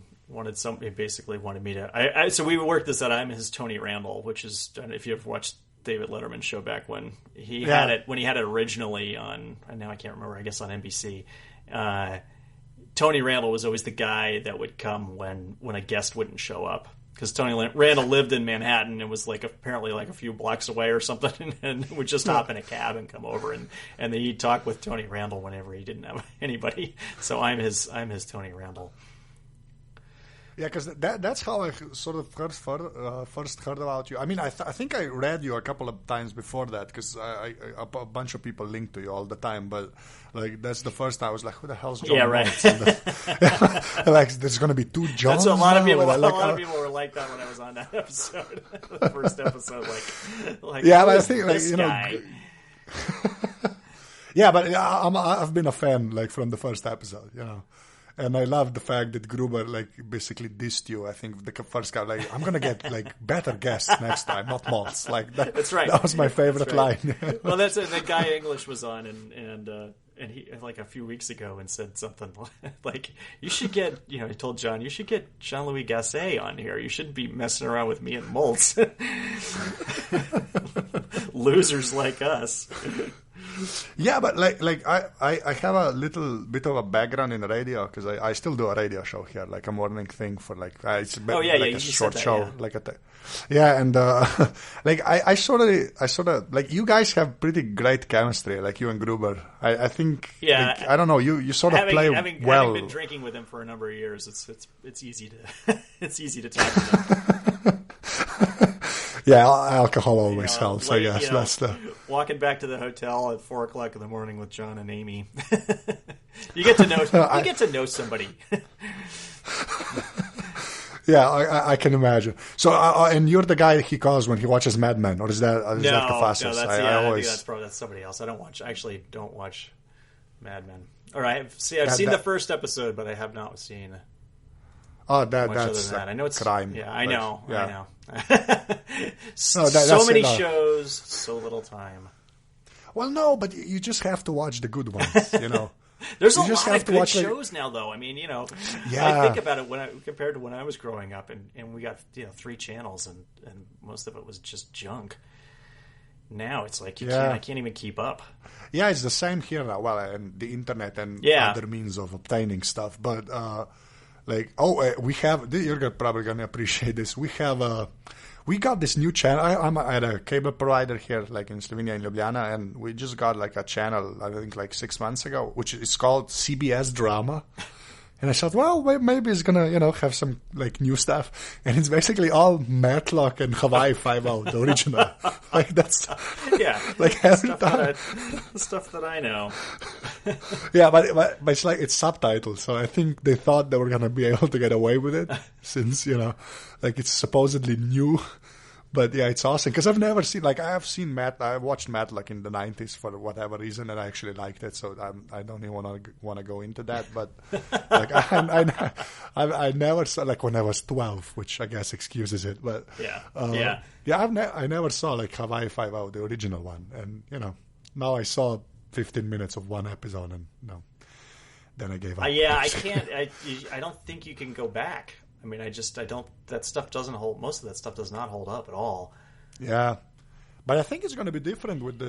basically wanted me to. So we worked this out. I'm his Tony Randall, which is, if you've watched David Letterman's show back when he had it originally on. Now I can't remember. I guess on NBC. Tony Randall was always the guy that would come when a guest wouldn't show up. Because Tony Randall lived in Manhattan and was apparently a few blocks away or something, and would just hop in a cab and come over, and he'd talk with Tony Randall whenever he didn't have anybody. So I'm his Tony Randall. Yeah, because that's how I sort of first heard about you. I mean, I think I read you a couple of times before that because a bunch of people link to you all the time. But that's the first time I was like, "Who the hell's John?" Yeah, right. There's going to be 2 Johns. That's what a lot of people. A lot of people were like that when I was on that episode, the first episode. Yeah, but I think this guy. Yeah, but I've been a fan from the first episode, And I love the fact that Gruber basically dissed you. I think the first guy I'm gonna get better guests next time, not Moltz. That's right. That was my favorite line. Well, that's it. That guy English was on, and he a few weeks ago and said something you should get. He told John you should get Jean-Louis Gasset on here. You shouldn't be messing around with me and Moltz. Losers like us. Yeah, but I have a little bit of a background in radio because I still do a radio show here, like a morning thing for it's a short show, yeah. And like I sort of like you guys have pretty great chemistry, like you and Gruber. I think, like, I don't know, you sort of play well. Having been drinking with him for a number of years, it's easy to it's easy to talk to him. Yeah, alcohol always helps. I guess that's the walking back to the hotel at 4:00 in the morning with John and Amy. You get to know somebody. Yeah, I can imagine. So, and you're the guy he calls when he watches Mad Men, or is that Kafasis? No, I think that's somebody else. I actually don't watch Mad Men. Or I've seen the first episode, but I have not seen. Oh, that's that. I know it's crime. Yeah, I know. Yeah. I know. So many shows, so little time. Well, no, but you just have to watch the good ones, you know. There's a lot of good shows now, though. I mean, you know, I think about it compared to when I was growing up, and we got 3 channels, and most of it was just junk. Now it's like I can't even keep up. Yeah, it's the same here now. Well, and the internet and other means of obtaining stuff, but we have. You're probably gonna appreciate this. We got this new channel. I'm at a cable provider here, like in Slovenia, in Ljubljana, and we just got like a channel, I think like 6 months ago, which is called CBS Drama. And I thought, well, maybe it's gonna, have some like new stuff. And it's basically all Matlock and Hawaii Five-0, the original. Like that's like every time. The stuff that I know. Yeah, but it's like it's subtitled, so I think they thought they were gonna be able to get away with it since like it's supposedly new. But yeah, it's awesome because I've never seen I watched Matlock in the 90s for whatever reason, and I actually liked it. So I don't even want to go into that. But like I never saw, like when I was 12, which I guess excuses it. But I never saw like Hawaii Five-0, the original one, and now I saw 15 minutes of one episode, and then I gave up. I can't. I don't think you can go back. I mean, I don't. That stuff doesn't hold. Most of that stuff does not hold up at all. Yeah, but I think it's going to be different with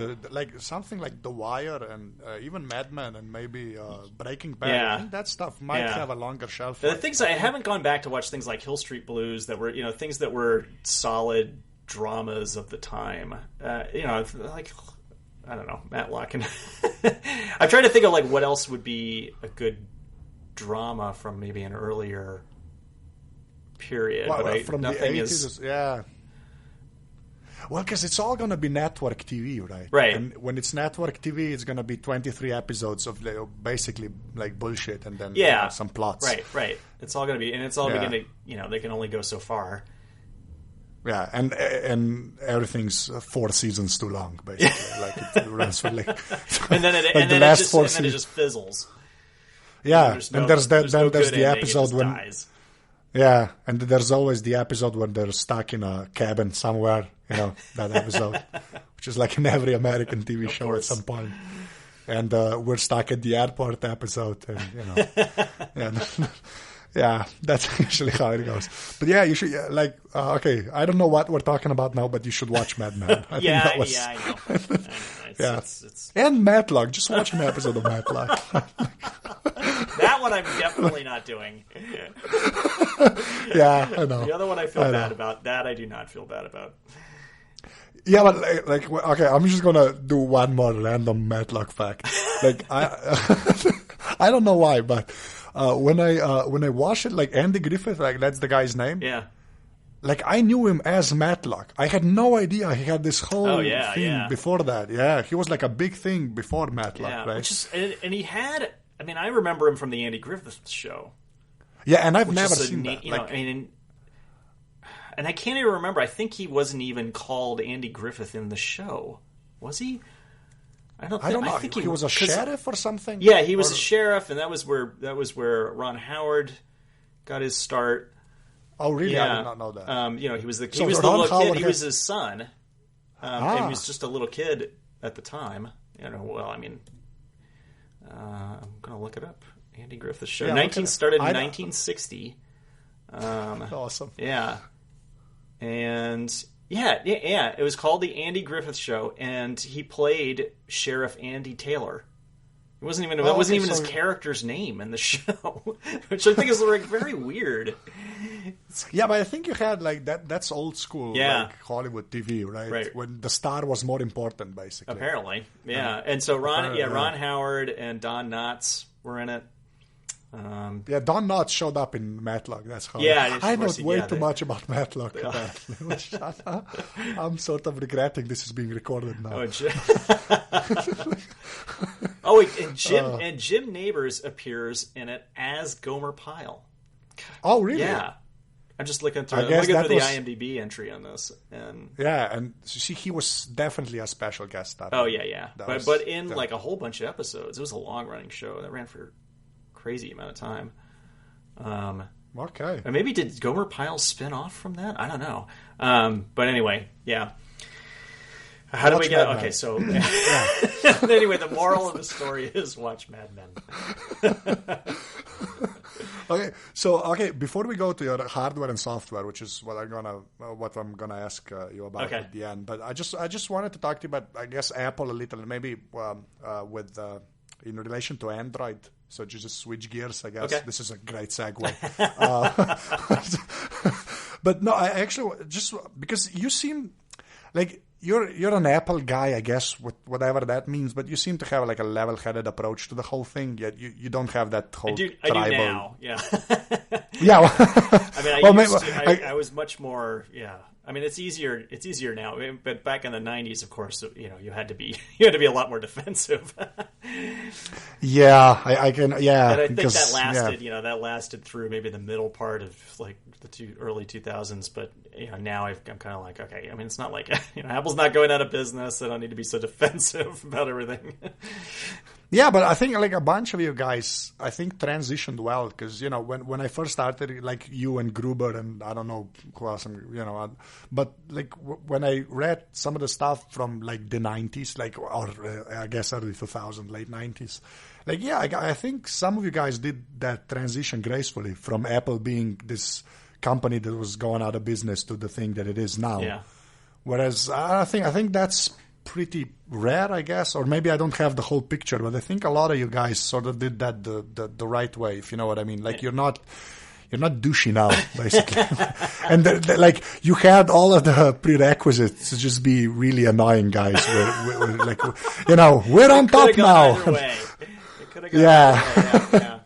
something like The Wire and even Mad Men and maybe Breaking Bad. Yeah. I think that stuff might have a longer shelf life. The things I haven't gone back to watch things like Hill Street Blues that were things that were solid dramas of the time. Like I don't know, Matlock and I'm trying to think of like what else would be a good drama from maybe an earlier period. Well, from the 80s, yeah. Well, because it's all going to be network TV, right? Right. And when it's network TV, it's going to be 23 episodes of basically like bullshit and then some plots. Right. It's all going to be, and it's all going to, they can only go so far. Yeah, and everything's 4 seasons too long, basically. Like it runs for like, and then it just fizzles. Yeah, there's the episode when dies. Yeah, and there's always the episode when they're stuck in a cabin somewhere, that episode, which is like in every American TV show at some point. And we're stuck at the airport episode, and, yeah, that's actually how it goes. But yeah, you should, okay, I don't know what we're talking about now, but you should watch Mad Men. I know. And Matlock, just watch an episode of Matlock. That one I'm definitely not doing. Yeah, I know. The other one I feel bad about. That I do not feel bad about. Yeah, but okay, I'm just gonna do one more random Matlock fact. I don't know why, but when I watched it, like Andy Griffith, like that's the guy's name. Yeah. Like I knew him as Matlock. I had no idea he had this whole thing before that. Yeah, he was like a big thing before Matlock, right? And he had. I mean, I remember him from the Andy Griffith show. Yeah, and I've never seen that. And I can't even remember. I think he wasn't even called Andy Griffith in the show. Was he? I don't know. I think he was a sheriff or something. Yeah, he was a sheriff, and that was where Ron Howard got his start. Oh, really? Yeah. I did not know that. He was the little kid. He was his son. And he was just a little kid at the time. I'm going to look it up. Andy Griffith Show. Started in 1960. Awesome. Yeah. And Yeah. It was called The Andy Griffith Show, and he played Sheriff Andy Taylor. It wasn't even his character's name in the show, which I think is like very weird. Yeah, but I think you had like that's old school, like Hollywood TV, right? When the star was more important, basically. Apparently, yeah. And so Ron Howard and Don Knotts were in it. Don Knotts showed up in Matlock. That's how. Yeah, I know way too much about Matlock. Shut up. I'm sort of regretting this is being recorded now. And Jim Neighbors appears in it as Gomer Pyle. Oh, really? Yeah. I'm just looking through the IMDb entry on this, and see, he was definitely a special guest star. Oh yeah. But in like a whole bunch of episodes, it was a long running show that ran for crazy amount of time. Okay. And maybe did Gomer Pyle spin off from that? I don't know. But anyway, yeah. How do we get... Okay, so... Anyway, the moral of the story is watch Mad Men. Okay, before we go to your hardware and software, which is what I'm gonna ask you about at the end, but I just wanted to talk to you about, I guess, Apple a little, maybe with in relation to Android. So just switch gears, I guess. Okay. This is a great segue. But no, I actually just because you seem like you're an Apple guy, I guess, whatever that means. But you seem to have like a level-headed approach to the whole thing. Yet you don't have that whole tribal. I do now, yeah. Yeah. I mean, I was much more, yeah. I mean, it's easier now. But back in the 90s, of course, you had to be a lot more defensive. Yeah, I can. Yeah, and I think that lasted. Yeah. That lasted through maybe the middle part of like the early 2000s. But now I'm kind of like, okay. I mean, it's not like Apple's not going out of business. I don't need to be so defensive about everything. Yeah, but I think like a bunch of you guys, I think transitioned well because when I first started, like you and Gruber and I don't know who else, but like when I read some of the stuff from like the 90s, like or I guess early 2000s, late 90s, like I think some of you guys did that transition gracefully from Apple being this company that was going out of business to the thing that it is now. Yeah. Whereas I think that's pretty rare, I guess, or maybe I don't have the whole picture, but I think a lot of you guys sort of did that the right way, if you know what I mean. Like you're not douchey now, basically, and like you had all of the prerequisites to just be really annoying guys. We're like, we're on top now. Yeah.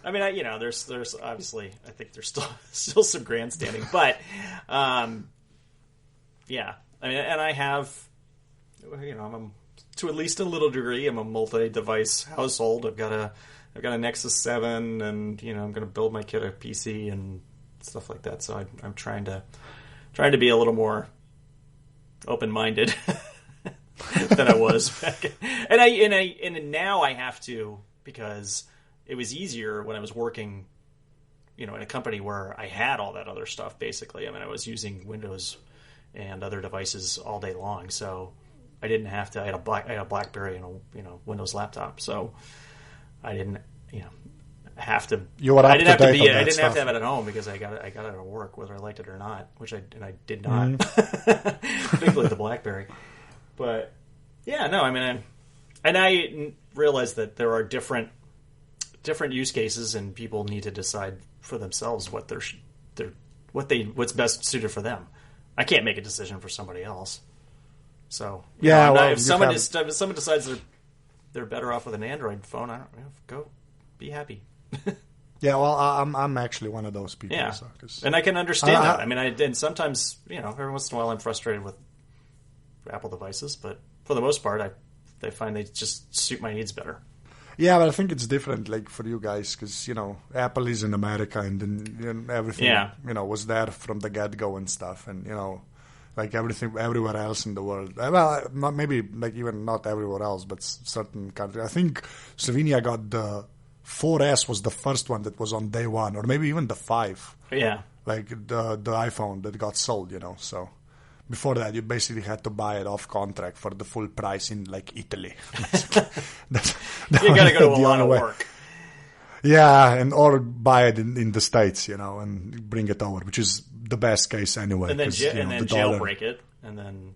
I mean, there's obviously, I think there's still some grandstanding, but yeah. I mean, and I have. To at least a little degree, I'm a multi-device household. I've got a Nexus 7, and I'm going to build my kid a PC and stuff like that. So I'm trying to be a little more open-minded than I was back. And now I have to, because it was easier when I was working, in a company where I had all that other stuff. Basically, I mean, I was using Windows and other devices all day long, so. I didn't have to. I had a BlackBerry and a Windows laptop, so I didn't have to. I didn't have to have it at home because I got it at work whether I liked it or not, which I did not, particularly the BlackBerry. But yeah, no, I mean, I realized that there are different use cases, and people need to decide for themselves what's best suited for them. I can't make a decision for somebody else. So if someone decides they're better off with an Android phone, go be happy. Yeah, well, I'm actually one of those people. Yeah, and I can understand that. I mean, and sometimes every once in a while I'm frustrated with Apple devices, but for the most part, I find they just suit my needs better. Yeah, but I think it's different, like for you guys, because Apple is in America, and then everything was there from the get go and stuff, and like everything everywhere else in the world. Well, not maybe like even not everywhere else, but certain countries. I think Slovenia got the 4S was the first one that was on day one, or maybe even the 5. Yeah, like the iPhone that got sold. So before that, you basically had to buy it off contract for the full price in like Italy. You got to go to a lot of work. Yeah, or buy it in the States, and bring it over, which is the best case anyway. And then, the dollar, jailbreak it, and then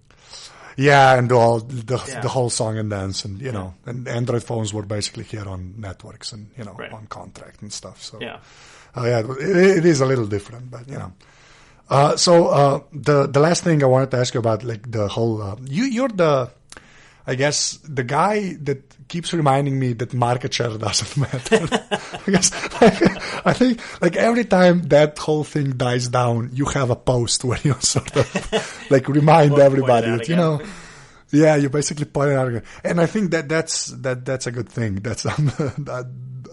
and all the whole song and dance, and and Android phones were basically here on networks and on contract and stuff. So it is a little different, but So the last thing I wanted to ask you about, like the whole you're the, I guess, the guy that keeps reminding me that market share doesn't matter. I think like every time that whole thing dies down, you have a post where you sort of like remind everybody that you basically point it out again. And I think that's a good thing. That's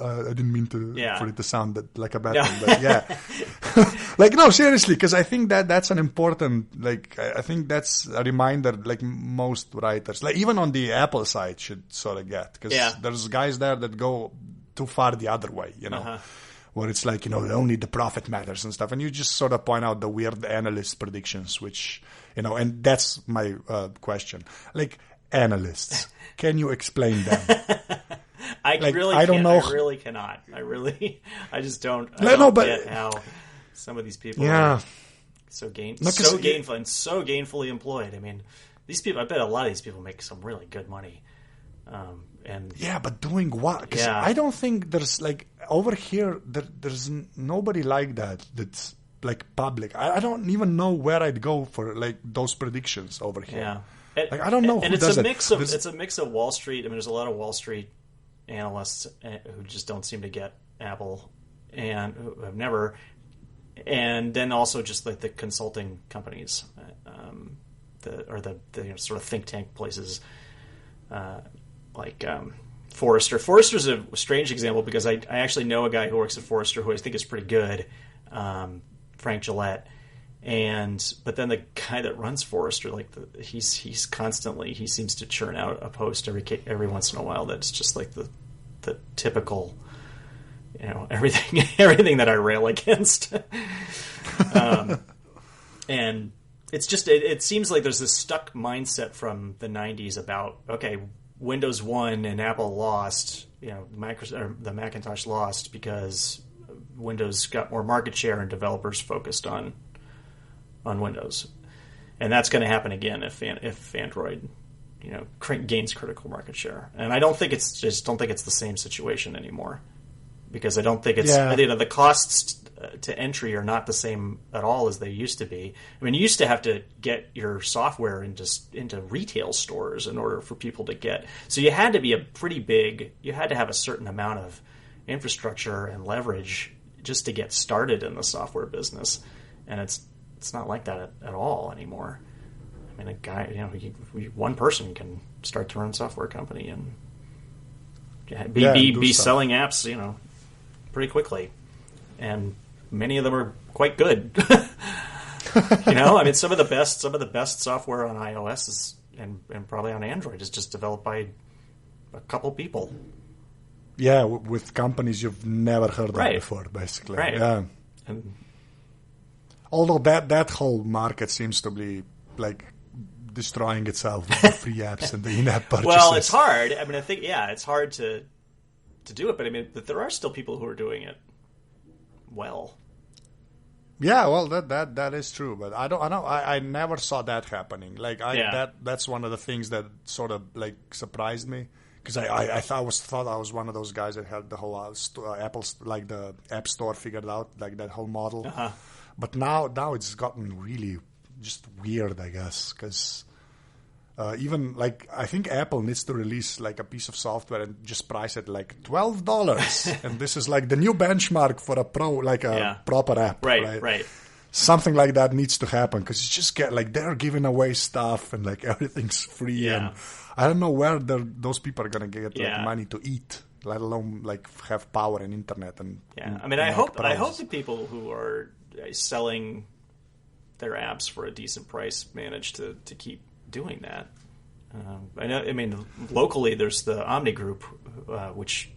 I didn't mean for it to sound like a bad thing, but like no, seriously, because I think that's an important, like I think that's a reminder, like most writers, like even on the Apple side, should sort of get, because there's guys there that go too far the other way, where it's like only the profit matters and stuff, and you just sort of point out the weird analyst predictions, which and that's my question, like analysts, can you explain them? I don't know. I really cannot. I just don't. I don't get how some of these people are so gainful and so gainfully employed. I mean, these people. I bet a lot of these people make some really good money. But doing what? Because I don't think there's like over here. There's nobody like that. That's like public. I don't even know where I'd go for like those predictions over here. Yeah, like I don't know. And it's a mix of Wall Street. I mean, there's a lot of Wall Street analysts who just don't seem to get Apple and who have never, and then also just like the consulting companies, the sort of think tank places, like Forrester. Forrester's a strange example because I actually know a guy who works at Forrester who I think is pretty good, Frank Gillette. But then the guy that runs Forrester, like he's constantly, he seems to churn out a post every once in a while that's just like the typical, everything that I rail against. And it's just it seems like there's this stuck mindset from the 90s about, okay, Windows won and Apple lost, the Macintosh lost because Windows got more market share and developers focused on Windows, and that's going to happen again if Android, gains critical market share. And I don't think it's the same situation anymore, because I don't think it's the costs to entry are not the same at all as they used to be. I mean, you used to have to get your software into retail stores in order for people to get. So you had to be you had to have a certain amount of infrastructure and leverage just to get started in the software business, and it's not like that at all anymore. I mean, a guy, one person can start to run a software company and be selling apps, pretty quickly, and many of them are quite good. I mean, some of the best software on iOS is and probably on Android is just developed by a couple people. Yeah, with companies you've never heard of before, basically. Right. Yeah. Although that whole market seems to be like destroying itself with the free apps and the in-app purchases. Well, it's hard. I mean, I think it's hard to do it, but I mean, but there are still people who are doing it well. Yeah, well, that is true, but I never saw that happening. Like that's one of the things that sort of like surprised me, because I thought I was one of those guys that had the whole Apple, like the App Store figured out, like that whole model. Uh-huh. But now it's gotten really just weird, I guess, because even like I think Apple needs to release like a piece of software and just price it like $12, and this is like the new benchmark for a proper app, right? Something like that needs to happen, because it's just like they're giving away stuff and like everything's free, and I don't know where those people are gonna get like money to eat, let alone like have power and internet and I mean, I hope the people who are selling their apps for a decent price manage to keep doing that. I know. I mean, locally there's the Omni Group, which,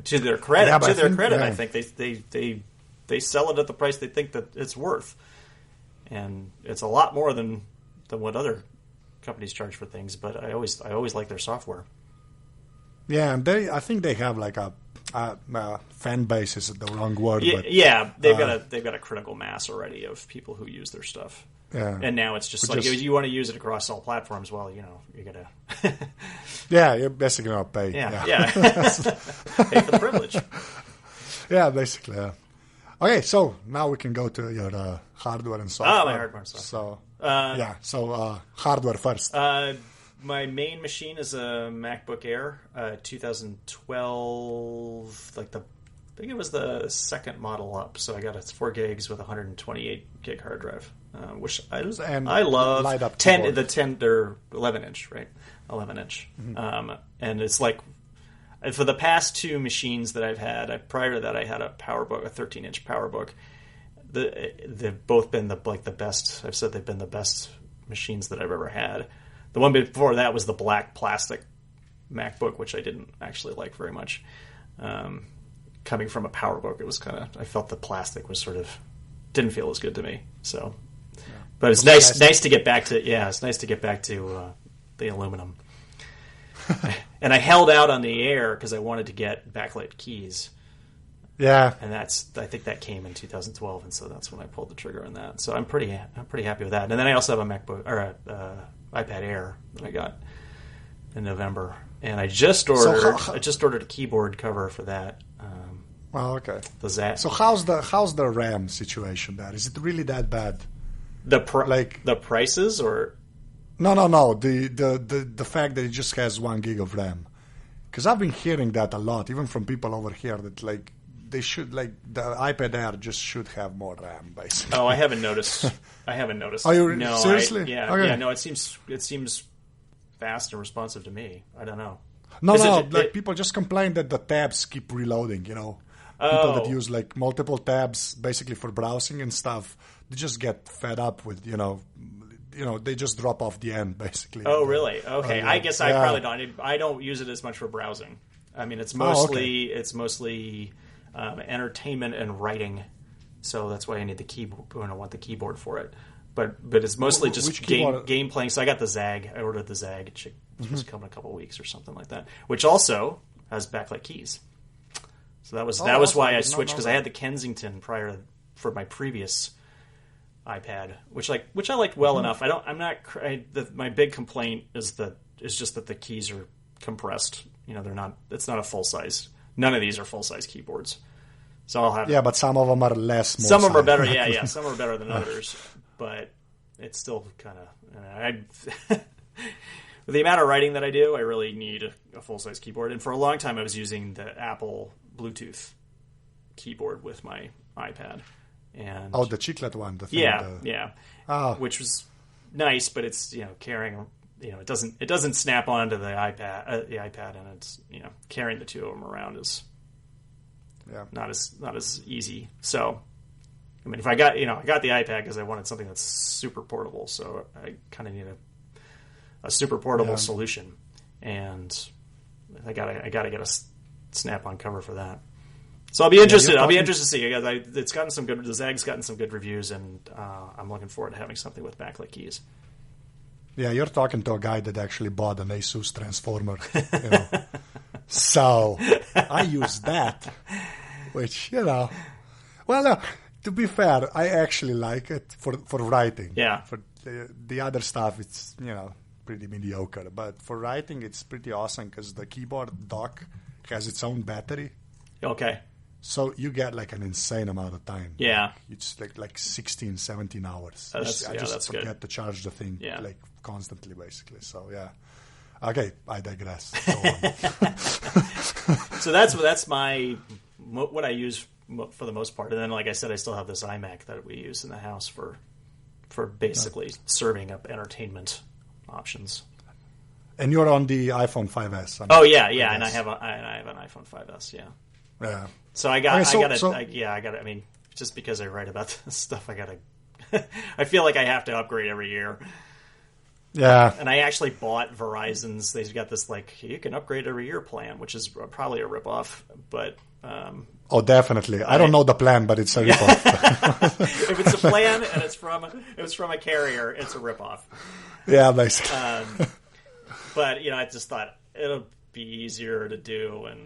to their credit, I think they sell it at the price they think that it's worth, and it's a lot more than what other companies charge for things. But I always like their software. Yeah, and I think they have like a fan base is the wrong word. Yeah, but, they've got a critical mass already of people who use their stuff. Yeah. And now it's just you want to use it across all platforms. Well, you gotta. Yeah, you're basically gonna pay. Yeah. Pay for the privilege. Yeah, basically. Yeah. Okay, so now we can go to your hardware and software. Oh, my hardware and software. So hardware first. My main machine is a MacBook Air, 2012. I think it was the second model up. So I got 4 gigs with 128 gig hard drive, which I love. Light up 10, the 10 or 11 inch, right? 11 inch, and it's like. For the past 2 machines that I've had, prior to that I had a PowerBook, a 13-inch PowerBook. They've both been the best. I've said they've been the best machines that I've ever had. The one before that was the black plastic MacBook, which I didn't actually like very much. Coming from a PowerBook, it was I felt the plastic was didn't feel as good to me. So, but it's nice to get back to it's nice to get back to the aluminum. And I held out on the Air because I wanted to get backlit keys. Yeah, and I think that came in 2012, and so that's when I pulled the trigger on that. So I'm pretty happy with that. And then I also have a MacBook or a iPad Air that I got in November, and I just ordered a keyboard cover for that. Okay. So how's the RAM situation there? Is it really that bad? The prices or? No. The fact that it just has 1 gig of RAM, because I've been hearing that a lot, even from people over here, that they should the iPad Air just should have more RAM, basically. Oh, I haven't noticed. Oh, you seriously? Okay. No. It seems fast and responsive to me. I don't know. People just complain that the tabs keep reloading. People that use multiple tabs basically for browsing and stuff, they just get fed up with they just drop off the end, basically. Oh, really? Okay. I guess I probably don't. I don't use it as much for browsing. I mean, it's mostly entertainment and writing, so that's why I need the keyboard. I want the keyboard for it. But it's mostly just game playing. So I got the Zag. I ordered the Zag. It's supposed to come in a couple of weeks or something like that. Which also has backlit keys. So that was why I switched, because I had the Kensington for my previous iPad, which I liked well enough. My big complaint is just that the keys are compressed. They're not. It's not a full size. None of these are full size keyboards. So I'll have. Yeah, but some of them are less. Some of them are better. Yeah. Some are better than others, but it's still kind of. With the amount of writing that I do, I really need a full size keyboard. And for a long time, I was using the Apple Bluetooth keyboard with my iPad. And the chiclet one. Which was nice, but it's carrying. It doesn't snap onto the iPad, and it's carrying the two of them around is not as easy. So, I mean, if I got the iPad because I wanted something that's super portable, so I kind of need a super portable solution, and I gotta get a snap-on cover for that. So I'll be interested. I'll be interested to see. It's gotten some good. The Zag's gotten some good reviews, and I'm looking forward to having something with backlit keys. Yeah, you're talking to a guy that actually bought an Asus transformer. So I use that, which well, to be fair, I actually like it for writing. Yeah. For the other stuff, it's pretty mediocre, but for writing, it's pretty awesome because the keyboard dock has its own battery. Okay. So you get an insane amount of time. Yeah. It's like 16, 17 hours. I just forget good. To charge the thing constantly, basically. So, yeah. Okay, I digress. So that's what I use for the most part. And then, like I said, I still have this iMac that we use in the house for basically serving up entertainment options. And you're on the iPhone 5S. And I have an iPhone 5S. Yeah. Yeah. So I gotta. I mean, just because I write about this stuff, I gotta. I feel like I have to upgrade every year. Yeah. And I actually bought Verizon's. They've got this you can upgrade every year plan, which is probably a ripoff, but. Definitely. I don't know the plan, but it's a ripoff. If it's a plan and it's from a carrier, it's a ripoff. Yeah, basically. But I just thought be easier to do, and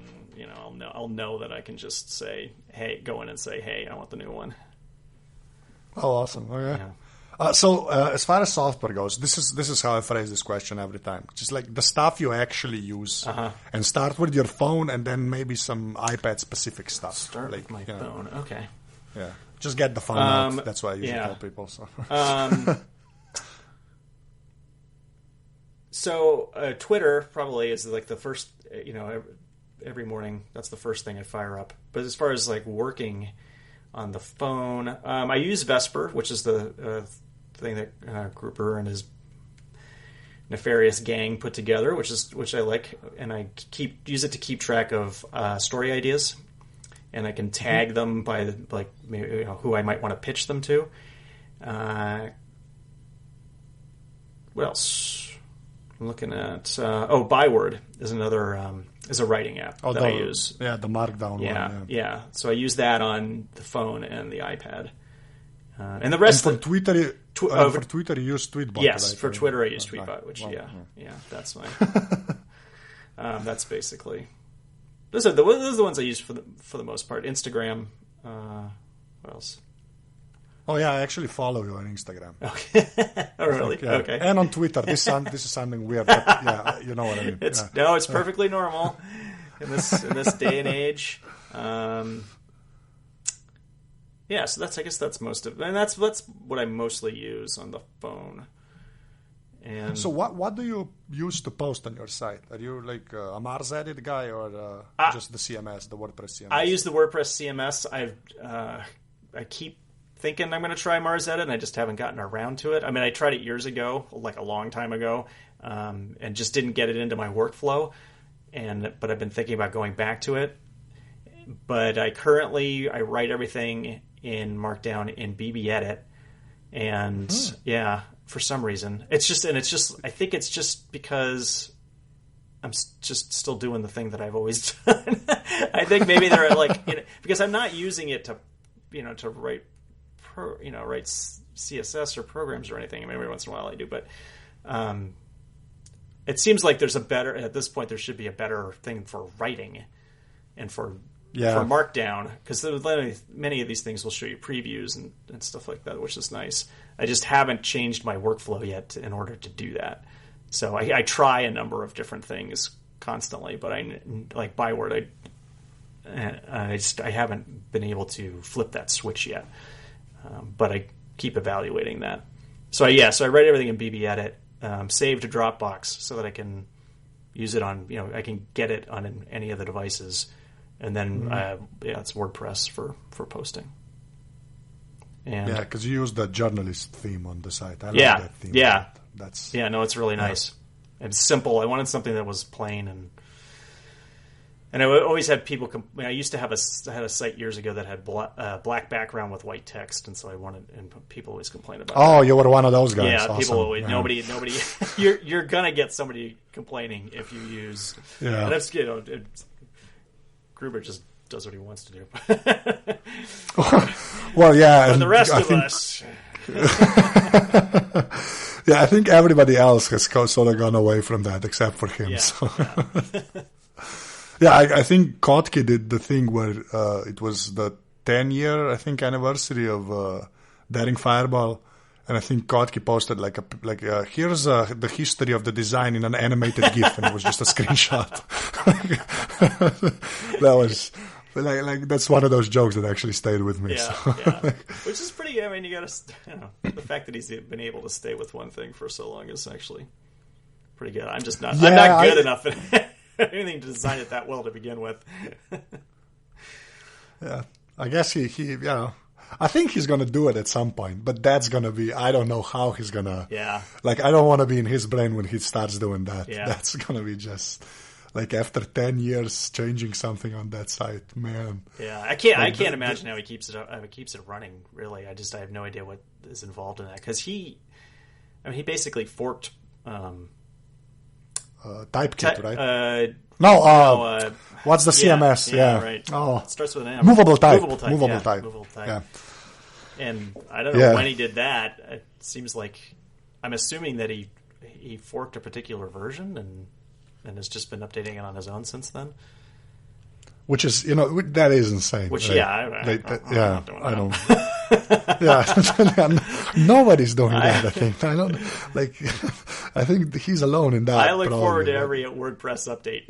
I'll know that I can just say, hey, go in and say, hey, I want the new one. Oh, awesome. Okay. Yeah. So as far as software goes, this is how I phrase this question every time. Just like the stuff you actually use, and start with your phone, and then maybe some iPad specific stuff. Start with my phone. Okay. Yeah. Just get the phone out. That's what I usually tell people. So. So Twitter probably is like the first. Every morning that's the first thing I fire up. But as far as like working on the phone, I use Vesper, which is the thing that Gruber and his nefarious gang put together, which I like, and I use it to keep track of story ideas, and I can tag them by like maybe, who I might want to pitch them to. What else? I'm looking at Byword is another is a writing app that I use. Yeah, the Markdown one. Yeah. So I use that on the phone and the iPad. And the rest for Twitter, for Twitter you use Tweetbot. Yes, right? for Twitter I use Tweetbot, which that's my. That's basically. Those are the ones I use for the most part. Instagram. What else? Oh yeah, I actually follow you on Instagram. Okay. Oh really? Okay. And on Twitter. This is something weird. But yeah, you know what I mean. It's perfectly normal in this day and age. Yeah, so I guess that's most of, and that's what I mostly use on the phone. And so what do you use to post on your site? Are you like a Mars Edit guy or just the CMS, the WordPress CMS? I use the WordPress CMS. I keep thinking I'm going to try Mars Edit, and I just haven't gotten around to it. I mean, I tried it years ago, like a long time ago, and just didn't get it into my workflow. But I've been thinking about going back to it. But I write everything in Markdown in BB Edit, and for some reason I think it's just because I'm just still doing the thing that I've always done. I think maybe they're like because I'm not using it to write write CSS or programs or anything. I mean, every once in a while I do, but it seems like at this point there should be a better thing for writing and for Markdown, because many of these things will show you previews and stuff like that, which is nice. I just haven't changed my workflow yet in order to do that. So I try a number of different things constantly, but I like Byword. I haven't been able to flip that switch yet, but I keep evaluating that. So I write everything in BB Edit, save to Dropbox so that I can use it on I can get it on any of the devices. And then, it's WordPress for posting. And because you use the journalist theme on the site. I like that theme. It's really nice. It's simple. I wanted something that was plain, and I always had people. I used to have I had a site years ago that had black background with white text, and so and people always complained about. Oh, you were one of those guys. Yeah, awesome. People always nobody. You're gonna get somebody complaining if you use. Yeah, and that's Gruber just does what he wants to do. Well, yeah. But the rest of us. I think everybody else has sort of gone away from that except for him. I think Kottke did the thing where it was the 10-year, I think, anniversary of Daring Fireball. And I think Kottke posted here's the history of the design in an animated GIF, and it was just a screenshot. That was that's one of those jokes that actually stayed with me. Which is pretty. I mean, you got to. The fact that he's been able to stay with one thing for so long is actually pretty good. I'm just not. I'm not good enough at anything to design it that well to begin with. I guess he I think he's going to do it at some point, but that's going to be, I don't know how he's going to, I don't want to be in his brain when he starts doing that. Yeah. That's going to be just, after 10 years changing something on that site, man. Yeah, I can't imagine how he keeps it running, really. I have no idea what is involved in that, because he basically forked, Typekit, right? What's the CMS? Yeah, right. Oh, it starts with an M. Movable type. Movable type. Yeah. And I don't know when he did that. It seems like, I'm assuming that he forked a particular version, and and has just been updating it on his own since then. Which is, that is insane. Which, right? I don't. Yeah, nobody's doing that. I think. I think he's alone in that. I look forward to every WordPress update.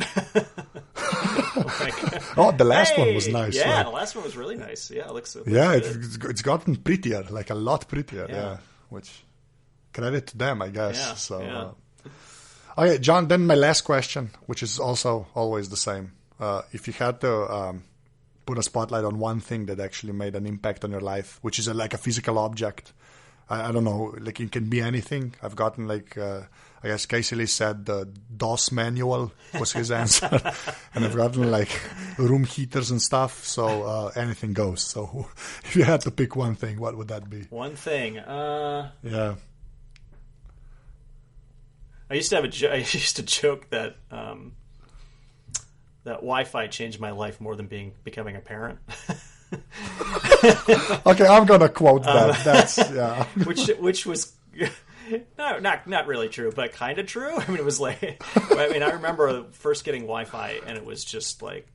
The last one was nice. Yeah, right? the last one was really nice. Yeah, it looks it's gotten prettier, like a lot prettier. Yeah, which credit to them, I guess. Yeah, so, okay, John. Then my last question, which is also always the same. If you had to put a spotlight on one thing that actually made an impact on your life, which is like a physical object, I don't know, like it can be anything. I've gotten I guess Casey Lee said the DOS manual was his answer, and I've gotten like room heaters and stuff. So anything goes. So if you had to pick one thing, what would that be? One thing. Yeah. I used to joke that. That Wi-Fi changed my life more than becoming a parent. Okay, I'm gonna quote that. That's which was no, not really true, but kind of true. I mean, it was like, I remember first getting Wi-Fi, and it was just like,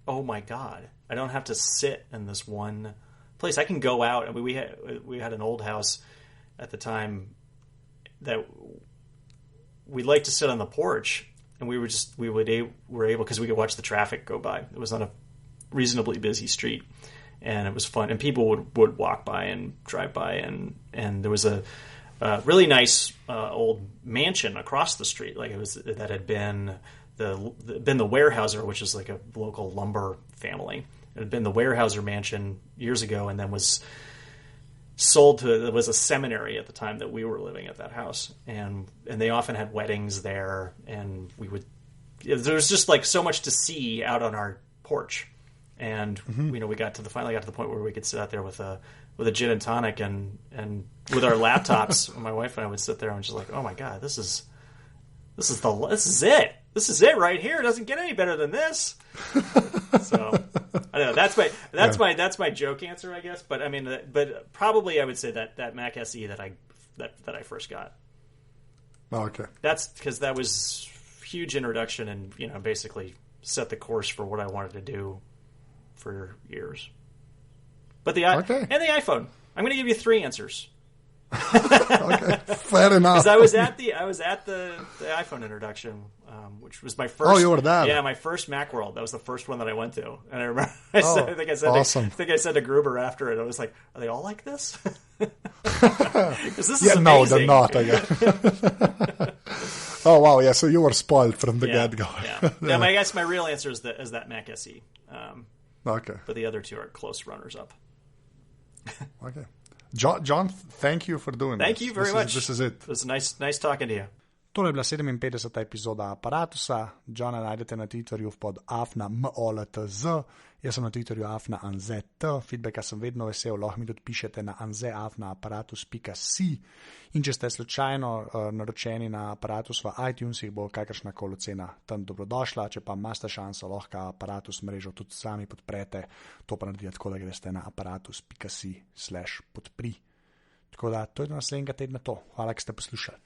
oh my god, I don't have to sit in this one place. I can go out. I mean, we had an old house at the time that we liked to sit on the porch. And we were able, because we could watch the traffic go by. It was on a reasonably busy street, and it was fun. And people would walk by and drive by, and there was a really nice old mansion across the street. Like that had been the Weyerhaeuser, which is like a local lumber family. It had been the Weyerhaeuser mansion years ago, and then was sold to. It was a seminary at the time that we were living at that house, and they often had weddings there, and there was just like so much to see out on our porch, and we finally got to the point where we could sit out there with a gin and tonic and with our laptops. My wife and I would sit there and just like, oh my god, this is it right here. It doesn't get any better than this. So I don't know. That's my joke answer, I guess. But I mean, but probably I would say that Mac SE that I first got. Oh, okay. That's because that was huge introduction, and basically set the course for what I wanted to do for years. But the iPhone. I'm going to give you 3 answers. Okay, fair enough. Because I was at the iPhone introduction, which was my first. Oh, you were there? Yeah, my first Macworld. That was the first one that I went to, and I remember. Awesome. I think I said to Gruber after it. I was like, "Are they all like this?" Because this is amazing. No, they're not. I guess. Oh wow, yeah. So you were spoiled from the get-go. Yeah. I guess my real answer is that Mac SE. Okay. But the other two are close runners-up. Okay. John, thank you for doing this. Thank you very much. This is it. It was nice talking to you. To je bila 57. epizoda Aparatusa. Johna najdete na Twitterju pod @moltz. Jaz sem na Twitterju @anzet. Feedbacka sem vedno vesel, lahko mi tudi pišete na anze@aparatus.si. In če ste slučajno naročeni na Aparatus v iTunesih, bo kakršnakoli ocena tam dobrodošla. Če pa imate šanso, lahko Aparatus mrežo tudi sami podprete. To pa naredite tako, da greste na aparatus.si/podpri. Tako da to je do naslednjega tedna to. Hvala, da ste poslušali.